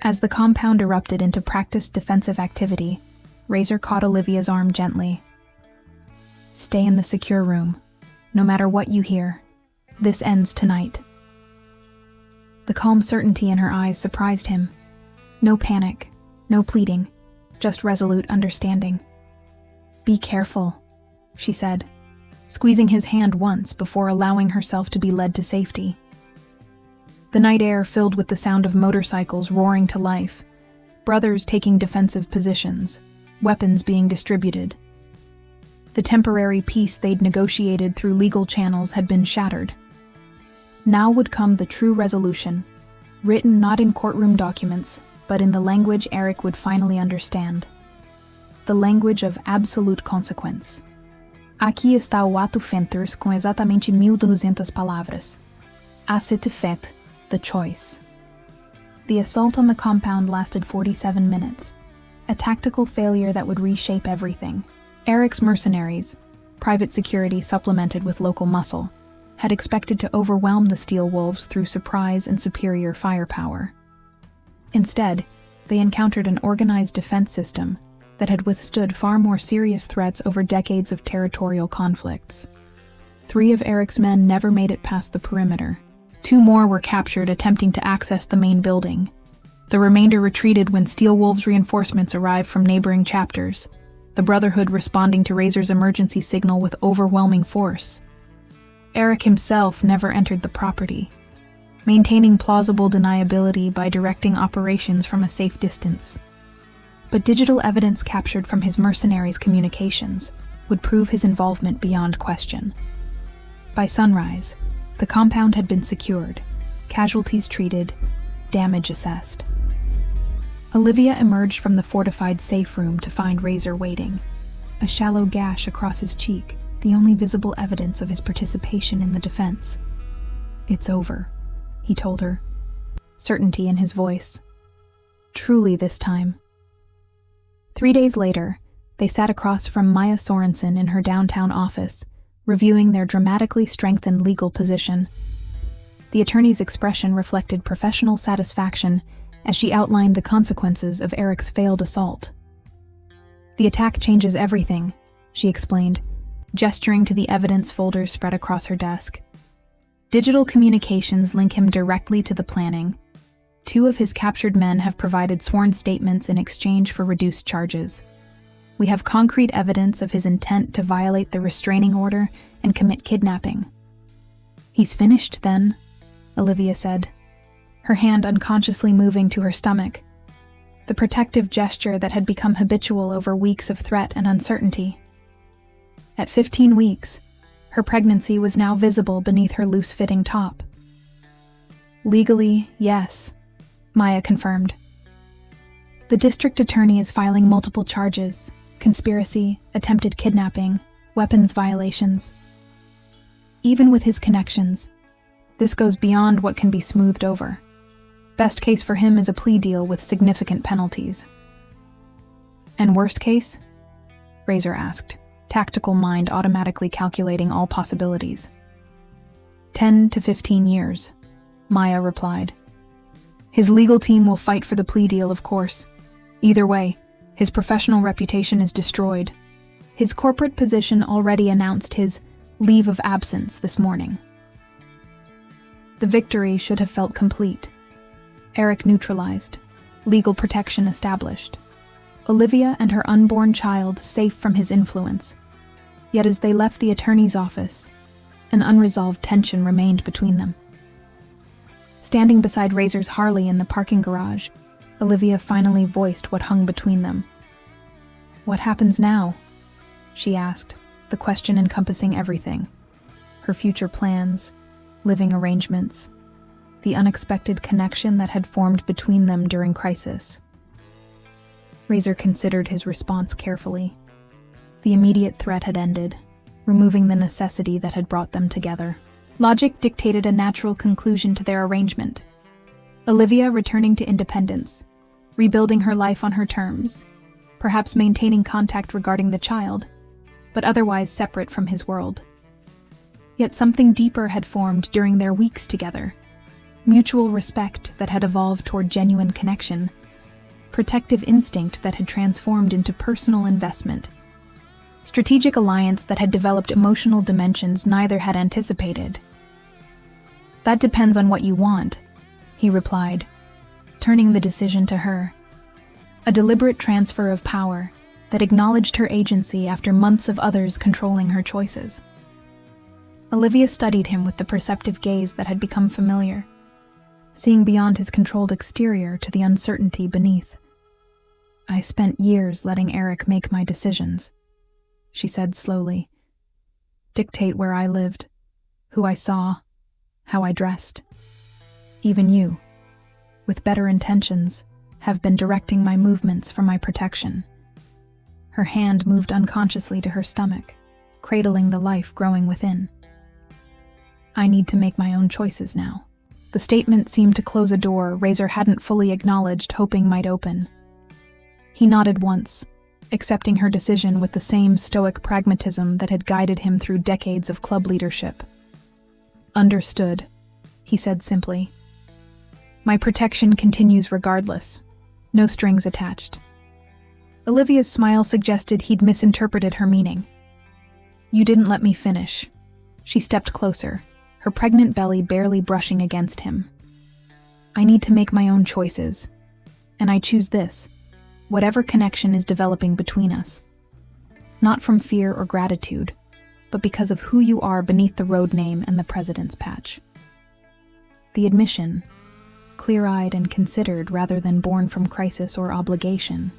As the compound erupted into practiced defensive activity, Razor caught Olivia's arm gently. "Stay in the secure room. No matter what you hear, this ends tonight." The calm certainty in her eyes surprised him. No panic, no pleading, just resolute understanding. "Be careful," she said, squeezing his hand once before allowing herself to be led to safety. The night air filled with the sound of motorcycles roaring to life, brothers taking defensive positions, weapons being distributed. The temporary peace they'd negotiated through legal channels had been shattered. Now would come the true resolution, written not in courtroom documents, but in the language Eric would finally understand. The language of absolute consequence. Aqui está o ato Fenters com exatamente 1.200 palavras. A cet effet, the choice. The assault on the compound lasted 47 minutes, a tactical failure that would reshape everything. Eric's mercenaries, private security supplemented with local muscle, had expected to overwhelm the Steel Wolves through surprise and superior firepower. Instead, they encountered an organized defense system that had withstood far more serious threats over decades of territorial conflicts. 3 of Eric's men never made it past the perimeter. 2 more were captured attempting to access the main building. The remainder retreated when Steel Wolves reinforcements arrived from neighboring chapters, the Brotherhood responding to Razor's emergency signal with overwhelming force. Eric himself never entered the property, maintaining plausible deniability by directing operations from a safe distance. But digital evidence captured from his mercenaries' communications would prove his involvement beyond question. By sunrise, the compound had been secured, casualties treated, damage assessed. Olivia emerged from the fortified safe room to find Razor waiting, a shallow gash across his cheek, the only visible evidence of his participation in the defense. "It's over," he told her, certainty in his voice. Truly this time. 3 days later, they sat across from Maya Sorensen in her downtown office, reviewing their dramatically strengthened legal position. The attorney's expression reflected professional satisfaction as she outlined the consequences of Eric's failed assault. "The attack changes everything," she explained, gesturing to the evidence folders spread across her desk. "Digital communications link him directly to the planning. 2 of his captured men have provided sworn statements in exchange for reduced charges. We have concrete evidence of his intent to violate the restraining order and commit kidnapping." "He's finished, then," Olivia said, her hand unconsciously moving to her stomach, the protective gesture that had become habitual over weeks of threat and uncertainty. At 15 weeks, her pregnancy was now visible beneath her loose-fitting top. "Legally, yes," Maya confirmed. "The district attorney is filing multiple charges: conspiracy, attempted kidnapping, weapons violations. Even with his connections, this goes beyond what can be smoothed over. Best case for him is a plea deal with significant penalties." "And worst case?" Razor asked, tactical mind automatically calculating all possibilities. 10 to 15 years, Maya replied. "His legal team will fight for the plea deal, of course. Either way, his professional reputation is destroyed. His corporate position already announced his leave of absence this morning." The victory should have felt complete. Eric neutralized, legal protection established. Olivia and her unborn child safe from his influence. Yet as they left the attorney's office, an unresolved tension remained between them. Standing beside Razor's Harley in the parking garage, Olivia finally voiced what hung between them. "What happens now?" she asked, the question encompassing everything. Her future plans, living arrangements, the unexpected connection that had formed between them during crisis. Razor considered his response carefully. The immediate threat had ended, removing the necessity that had brought them together. Logic dictated a natural conclusion to their arrangement. Olivia returning to independence, rebuilding her life on her terms, perhaps maintaining contact regarding the child, but otherwise separate from his world. Yet something deeper had formed during their weeks together. Mutual respect that had evolved toward genuine connection, protective instinct that had transformed into personal investment, strategic alliance that had developed emotional dimensions neither had anticipated. "That depends on what you want," he replied, turning the decision to her. A deliberate transfer of power that acknowledged her agency after months of others controlling her choices. Olivia studied him with the perceptive gaze that had become familiar, seeing beyond his controlled exterior to the uncertainty beneath. "I spent years letting Eric make my decisions," she said slowly. "Dictate where I lived, who I saw, how I dressed. Even you, with better intentions, have been directing my movements for my protection." Her hand moved unconsciously to her stomach, cradling the life growing within. "I need to make my own choices now." The statement seemed to close a door Razor hadn't fully acknowledged, hoping might open. He nodded once, accepting her decision with the same stoic pragmatism that had guided him through decades of club leadership. "Understood," he said simply. "My protection continues regardless. No strings attached." Olivia's smile suggested he'd misinterpreted her meaning. "You didn't let me finish." She stepped closer, her pregnant belly barely brushing against him. "I need to make my own choices, and I choose this, whatever connection is developing between us." not from fear or gratitude, but because of who you are beneath the road name and the president's patch. The admission, clear-eyed and considered rather than born from crisis or obligation,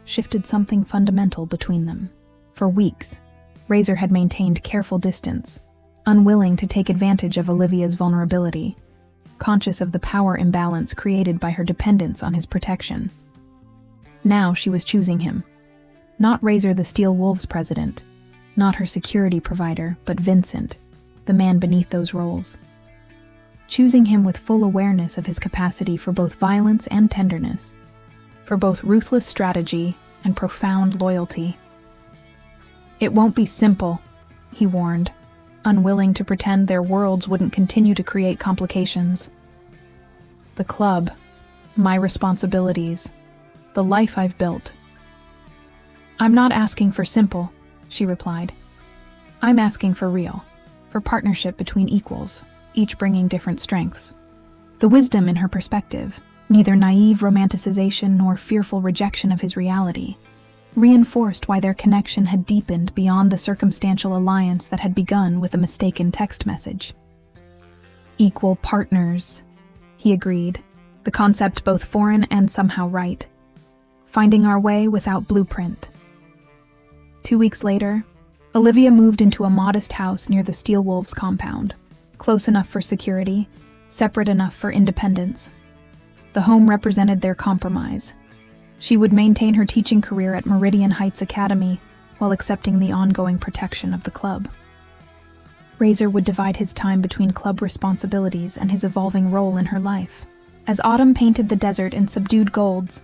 shifted something fundamental between them. For weeks, Razor had maintained careful distance, unwilling to take advantage of Olivia's vulnerability, conscious of the power imbalance created by her dependence on his protection. Now she was choosing him. Not Razor the Steel Wolves president, not her security provider, but Vincent, the man beneath those roles. Choosing him with full awareness of his capacity for both violence and tenderness, for both ruthless strategy and profound loyalty. "It won't be simple," he warned, unwilling to pretend their worlds wouldn't continue to create complications. "The club, my responsibilities, the life I've built." "I'm not asking for simple," she replied. "I'm asking for real, for partnership between equals, each bringing different strengths." The wisdom in her perspective, neither naive romanticization nor fearful rejection of his reality, reinforced why their connection had deepened beyond the circumstantial alliance that had begun with a mistaken text message. "Equal partners," he agreed, the concept both foreign and somehow right. "Finding our way without blueprint." 2 weeks later, Olivia moved into a modest house near the Steel Wolves compound, close enough for security, separate enough for independence. The home represented their compromise. She would maintain her teaching career at Meridian Heights Academy while accepting the ongoing protection of the club. Razor would divide his time between club responsibilities and his evolving role in her life. As autumn painted the desert in subdued golds,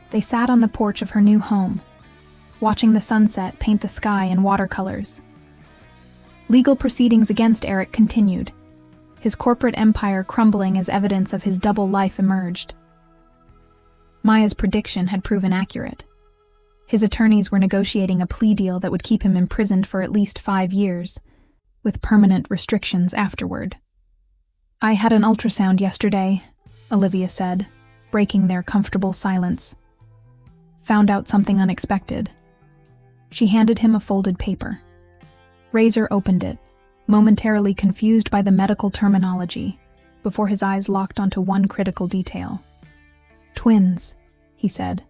they sat on the porch of her new home, watching the sunset paint the sky in watercolors. Legal proceedings against Eric continued, his corporate empire crumbling as evidence of his double life emerged. Maya's prediction had proven accurate. His attorneys were negotiating a plea deal that would keep him imprisoned for at least 5 years, with permanent restrictions afterward. "I had an ultrasound yesterday," Olivia said, breaking their comfortable silence. "Found out something unexpected." She handed him a folded paper. Razor opened it, momentarily confused by the medical terminology, before his eyes locked onto one critical detail. "Twins," he said,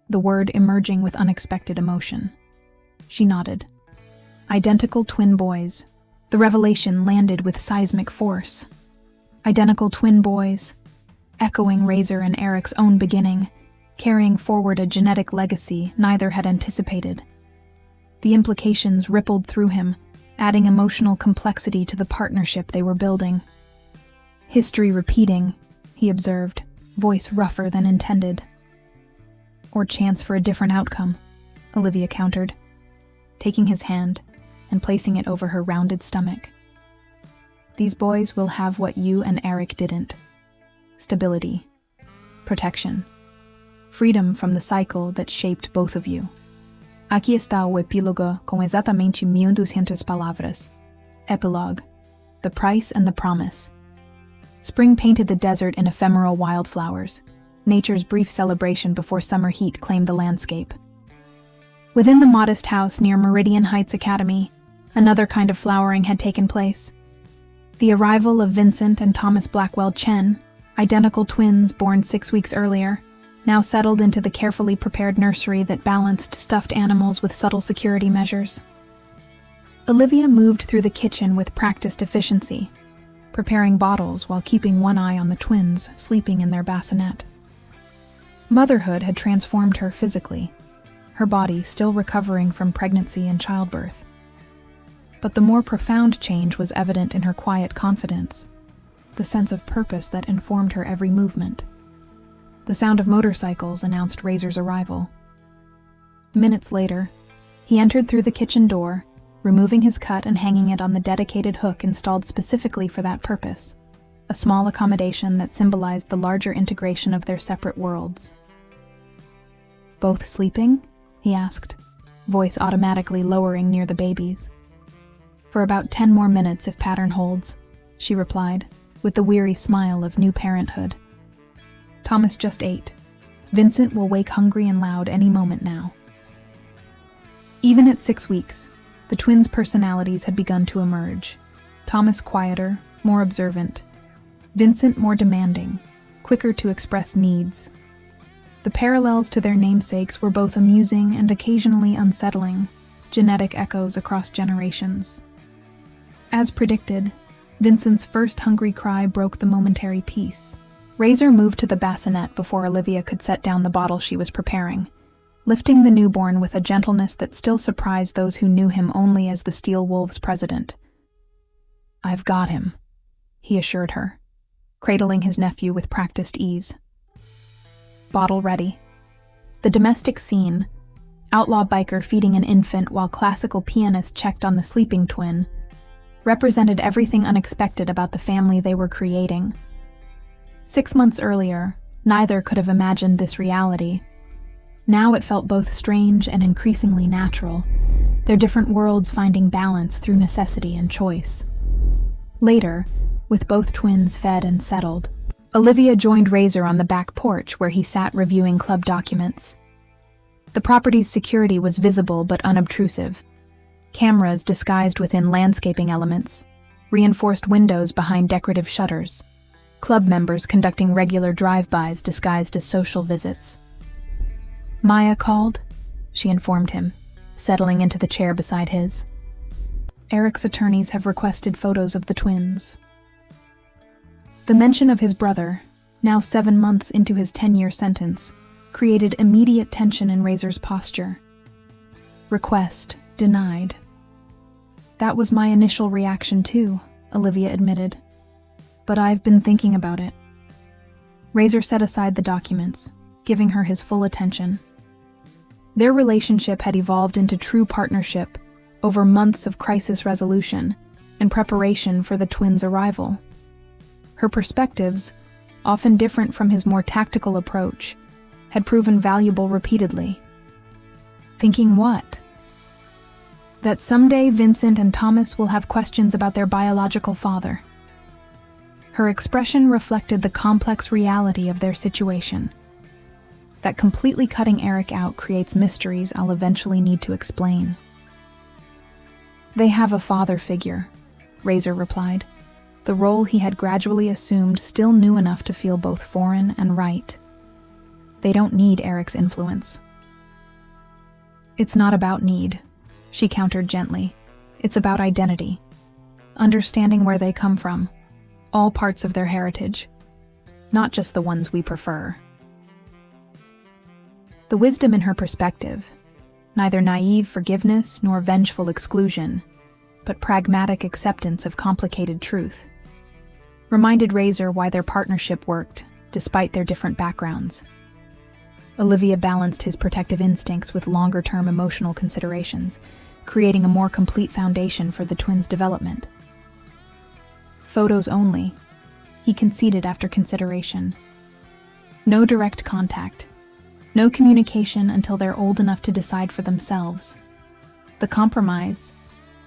the word emerging with unexpected emotion. She nodded. Identical twin boys. The revelation landed with seismic force. Identical twin boys, echoing Razor and Eric's own beginning, carrying forward a genetic legacy neither had anticipated. The implications rippled through him, adding emotional complexity to the partnership they were building. "History repeating," he observed, voice rougher than intended. "Or chance for a different outcome," Olivia countered, taking his hand and placing it over her rounded stomach. "These boys will have what you and Eric didn't. Stability, protection, freedom from the cycle that shaped both of you. Aqui está o epílogo com exatamente 1200 palavras. Epilogue, the price and the promise." Spring painted the desert in ephemeral wildflowers, nature's brief celebration before summer heat claimed the landscape. Within the modest house near Meridian Heights Academy, another kind of flowering had taken place. The arrival of Vincent and Thomas Blackwell Chen, identical twins born 6 weeks earlier, now settled into the carefully prepared nursery that balanced stuffed animals with subtle security measures. Olivia moved through the kitchen with practiced efficiency, preparing bottles while keeping one eye on the twins sleeping in their bassinet. Motherhood had transformed her physically, her body still recovering from pregnancy and childbirth. But the more profound change was evident in her quiet confidence, the sense of purpose that informed her every movement. The sound of motorcycles announced Razor's arrival. Minutes later, he entered through the kitchen door, removing his cut and hanging it on the dedicated hook installed specifically for that purpose, a small accommodation that symbolized the larger integration of their separate worlds. "Both sleeping?" he asked, voice automatically lowering near the babies. "For about 10 more minutes if pattern holds," she replied, with the weary smile of new parenthood. "Thomas just ate. Vincent will wake hungry and loud any moment now." Even at 6 weeks, the twins' personalities had begun to emerge. Thomas quieter, more observant. Vincent more demanding, quicker to express needs. The parallels to their namesakes were both amusing and occasionally unsettling, genetic echoes across generations. As predicted, Vincent's first hungry cry broke the momentary peace. Razor moved to the bassinet before Olivia could set down the bottle she was preparing, lifting the newborn with a gentleness that still surprised those who knew him only as the Steel Wolves' president. "I've got him," he assured her, cradling his nephew with practiced ease. Bottle ready. The domestic scene, outlaw biker feeding an infant while classical pianist checked on the sleeping twin, represented everything unexpected about the family they were creating. 6 months earlier, neither could have imagined this reality. Now it felt both strange and increasingly natural, their different worlds finding balance through necessity and choice. Later, with both twins fed and settled, Olivia joined Razor on the back porch where he sat reviewing club documents. The property's security was visible but unobtrusive. Cameras disguised within landscaping elements, reinforced windows behind decorative shutters, club members conducting regular drive-bys disguised as social visits. "Maya called," she informed him, settling into the chair beside his. "Eric's attorneys have requested photos of the twins." The mention of his brother, now 7 months into his 10-year sentence, created immediate tension in Razor's posture. Request denied. "That was my initial reaction too," Olivia admitted. "But I've been thinking about it." Razor set aside the documents, giving her his full attention. Their relationship had evolved into true partnership over months of crisis resolution and preparation for the twins' arrival. Her perspectives, often different from his more tactical approach, had proven valuable repeatedly. Thinking what? That someday Vincent and Thomas will have questions about their biological father. Her expression reflected the complex reality of their situation. That completely cutting Eric out creates mysteries I'll eventually need to explain. "They have a father figure," Razor replied, the role he had gradually assumed still new enough to feel both foreign and right. "They don't need Eric's influence." "It's not about need," she countered gently. "It's about identity. Understanding where they come from, all parts of their heritage, not just the ones we prefer." The wisdom in her perspective, neither naive forgiveness nor vengeful exclusion, but pragmatic acceptance of complicated truth, reminded Razor why their partnership worked, despite their different backgrounds. Olivia balanced his protective instincts with longer-term emotional considerations, creating a more complete foundation for the twins' development. "Photos only," he conceded after consideration. "No direct contact. No communication until they're old enough to decide for themselves. The compromise,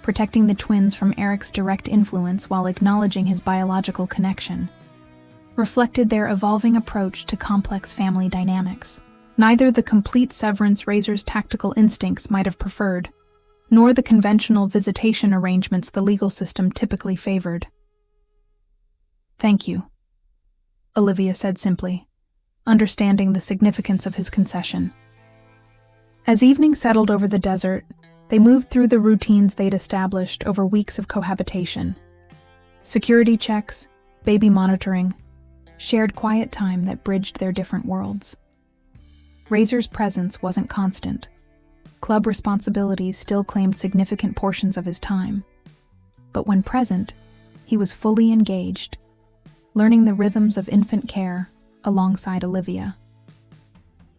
protecting the twins from Eric's direct influence while acknowledging his biological connection, reflected their evolving approach to complex family dynamics. Neither the complete severance Razor's tactical instincts might have preferred, nor the conventional visitation arrangements the legal system typically favored. "Thank you," Olivia said simply, understanding the significance of his concession. As evening settled over the desert, they moved through the routines they'd established over weeks of cohabitation. Security checks, baby monitoring, shared quiet time that bridged their different worlds. Razor's presence wasn't constant. Club responsibilities still claimed significant portions of his time. But when present, he was fully engaged, learning the rhythms of infant care alongside Olivia.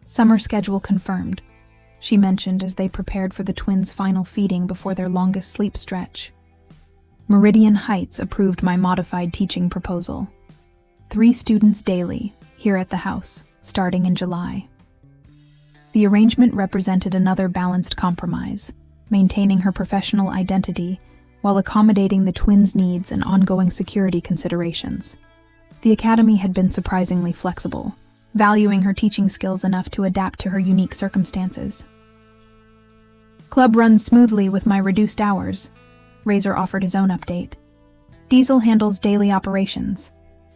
"Summer schedule confirmed," she mentioned as they prepared for the twins' final feeding before their longest sleep stretch. "Meridian Heights approved my modified teaching proposal. 3 students daily, here at the house, starting in July." The arrangement represented another balanced compromise, maintaining her professional identity while accommodating the twins' needs and ongoing security considerations. The academy had been surprisingly flexible, valuing her teaching skills enough to adapt to her unique circumstances. Club runs smoothly with my reduced hours. Razor offered his own update. Diesel handles daily operations.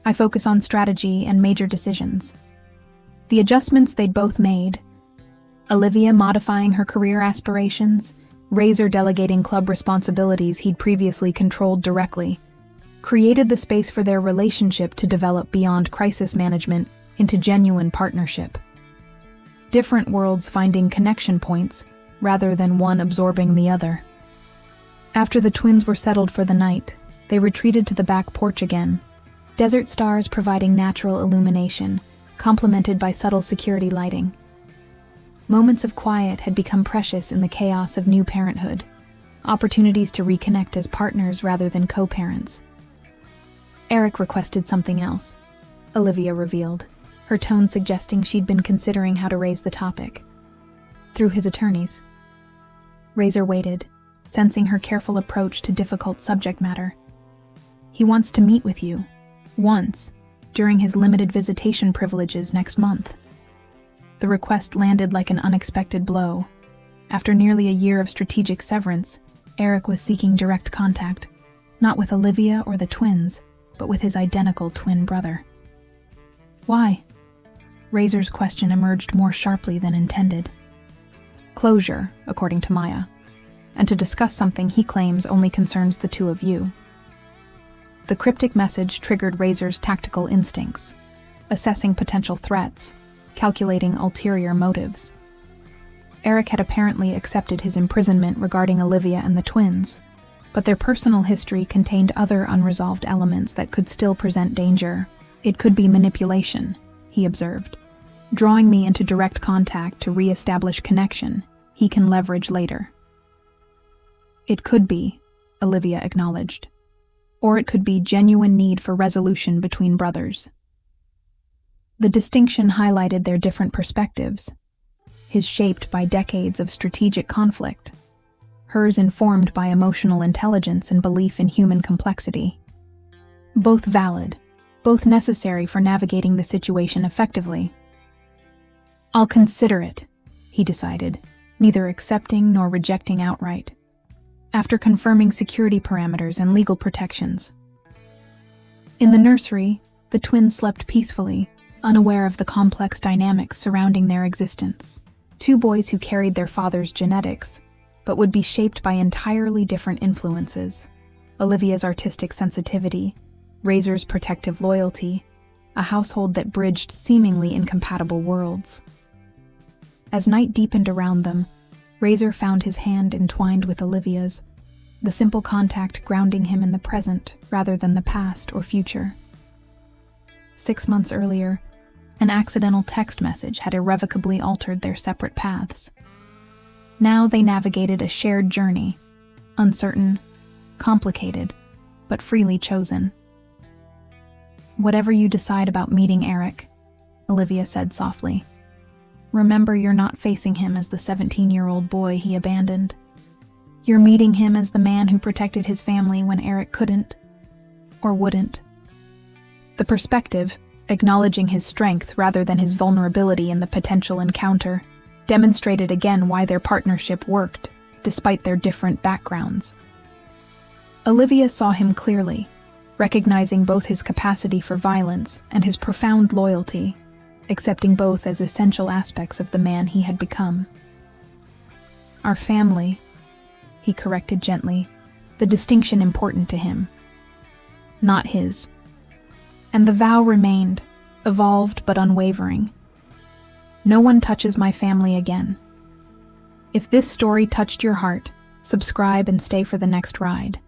I focus on strategy and major decisions. The adjustments they'd both made, Olivia modifying her career aspirations, Razor delegating club responsibilities he'd previously controlled directly, created the space for their relationship to develop beyond crisis management into genuine partnership. Different worlds finding connection points, rather than one absorbing the other. After the twins were settled for the night, they retreated to the back porch again, desert stars providing natural illumination, complemented by subtle security lighting. Moments of quiet had become precious in the chaos of new parenthood, opportunities to reconnect as partners rather than co-parents. Eric requested something else, Olivia revealed, her tone suggesting she'd been considering how to raise the topic. Through his attorneys. Razor waited, sensing her careful approach to difficult subject matter. He wants to meet with you, once, during his limited visitation privileges next month. The request landed like an unexpected blow. After nearly a year of strategic severance, Eric was seeking direct contact, not with Olivia or the twins, but with his identical twin brother. Why? Razor's question emerged more sharply than intended. Closure, according to Maya, and to discuss something he claims only concerns the two of you. The cryptic message triggered Razor's tactical instincts, assessing potential threats, calculating ulterior motives. Eric had apparently accepted his imprisonment regarding Olivia and the twins, but their personal history contained other unresolved elements that could still present danger. It could be manipulation, he observed, drawing me into direct contact to re-establish connection he can leverage later. It could be, Olivia acknowledged, or it could be genuine need for resolution between brothers. The distinction highlighted their different perspectives, his shaped by decades of strategic conflict, hers informed by emotional intelligence and belief in human complexity. Both valid, both necessary for navigating the situation effectively. I'll consider it, he decided, neither accepting nor rejecting outright, after confirming security parameters and legal protections. In the nursery, the twins slept peacefully, unaware of the complex dynamics surrounding their existence. Two boys who carried their father's genetics, but would be shaped by entirely different influences. Olivia's artistic sensitivity, Razor's protective loyalty, a household that bridged seemingly incompatible worlds. As night deepened around them, Razor found his hand entwined with Olivia's, the simple contact grounding him in the present rather than the past or future. 6 months earlier, an accidental text message had irrevocably altered their separate paths. Now they navigated a shared journey, uncertain, complicated, but freely chosen. Whatever you decide about meeting Eric, Olivia said softly, remember you're not facing him as the 17-year-old boy he abandoned. You're meeting him as the man who protected his family when Eric couldn't, or wouldn't. The perspective, acknowledging his strength rather than his vulnerability in the potential encounter, demonstrated again why their partnership worked, despite their different backgrounds. Olivia saw him clearly, recognizing both his capacity for violence and his profound loyalty, accepting both as essential aspects of the man he had become. Our family, he corrected gently, the distinction important to him, not his. And the vow remained, evolved but unwavering. No one touches my family again. If this story touched your heart, subscribe and stay for the next ride.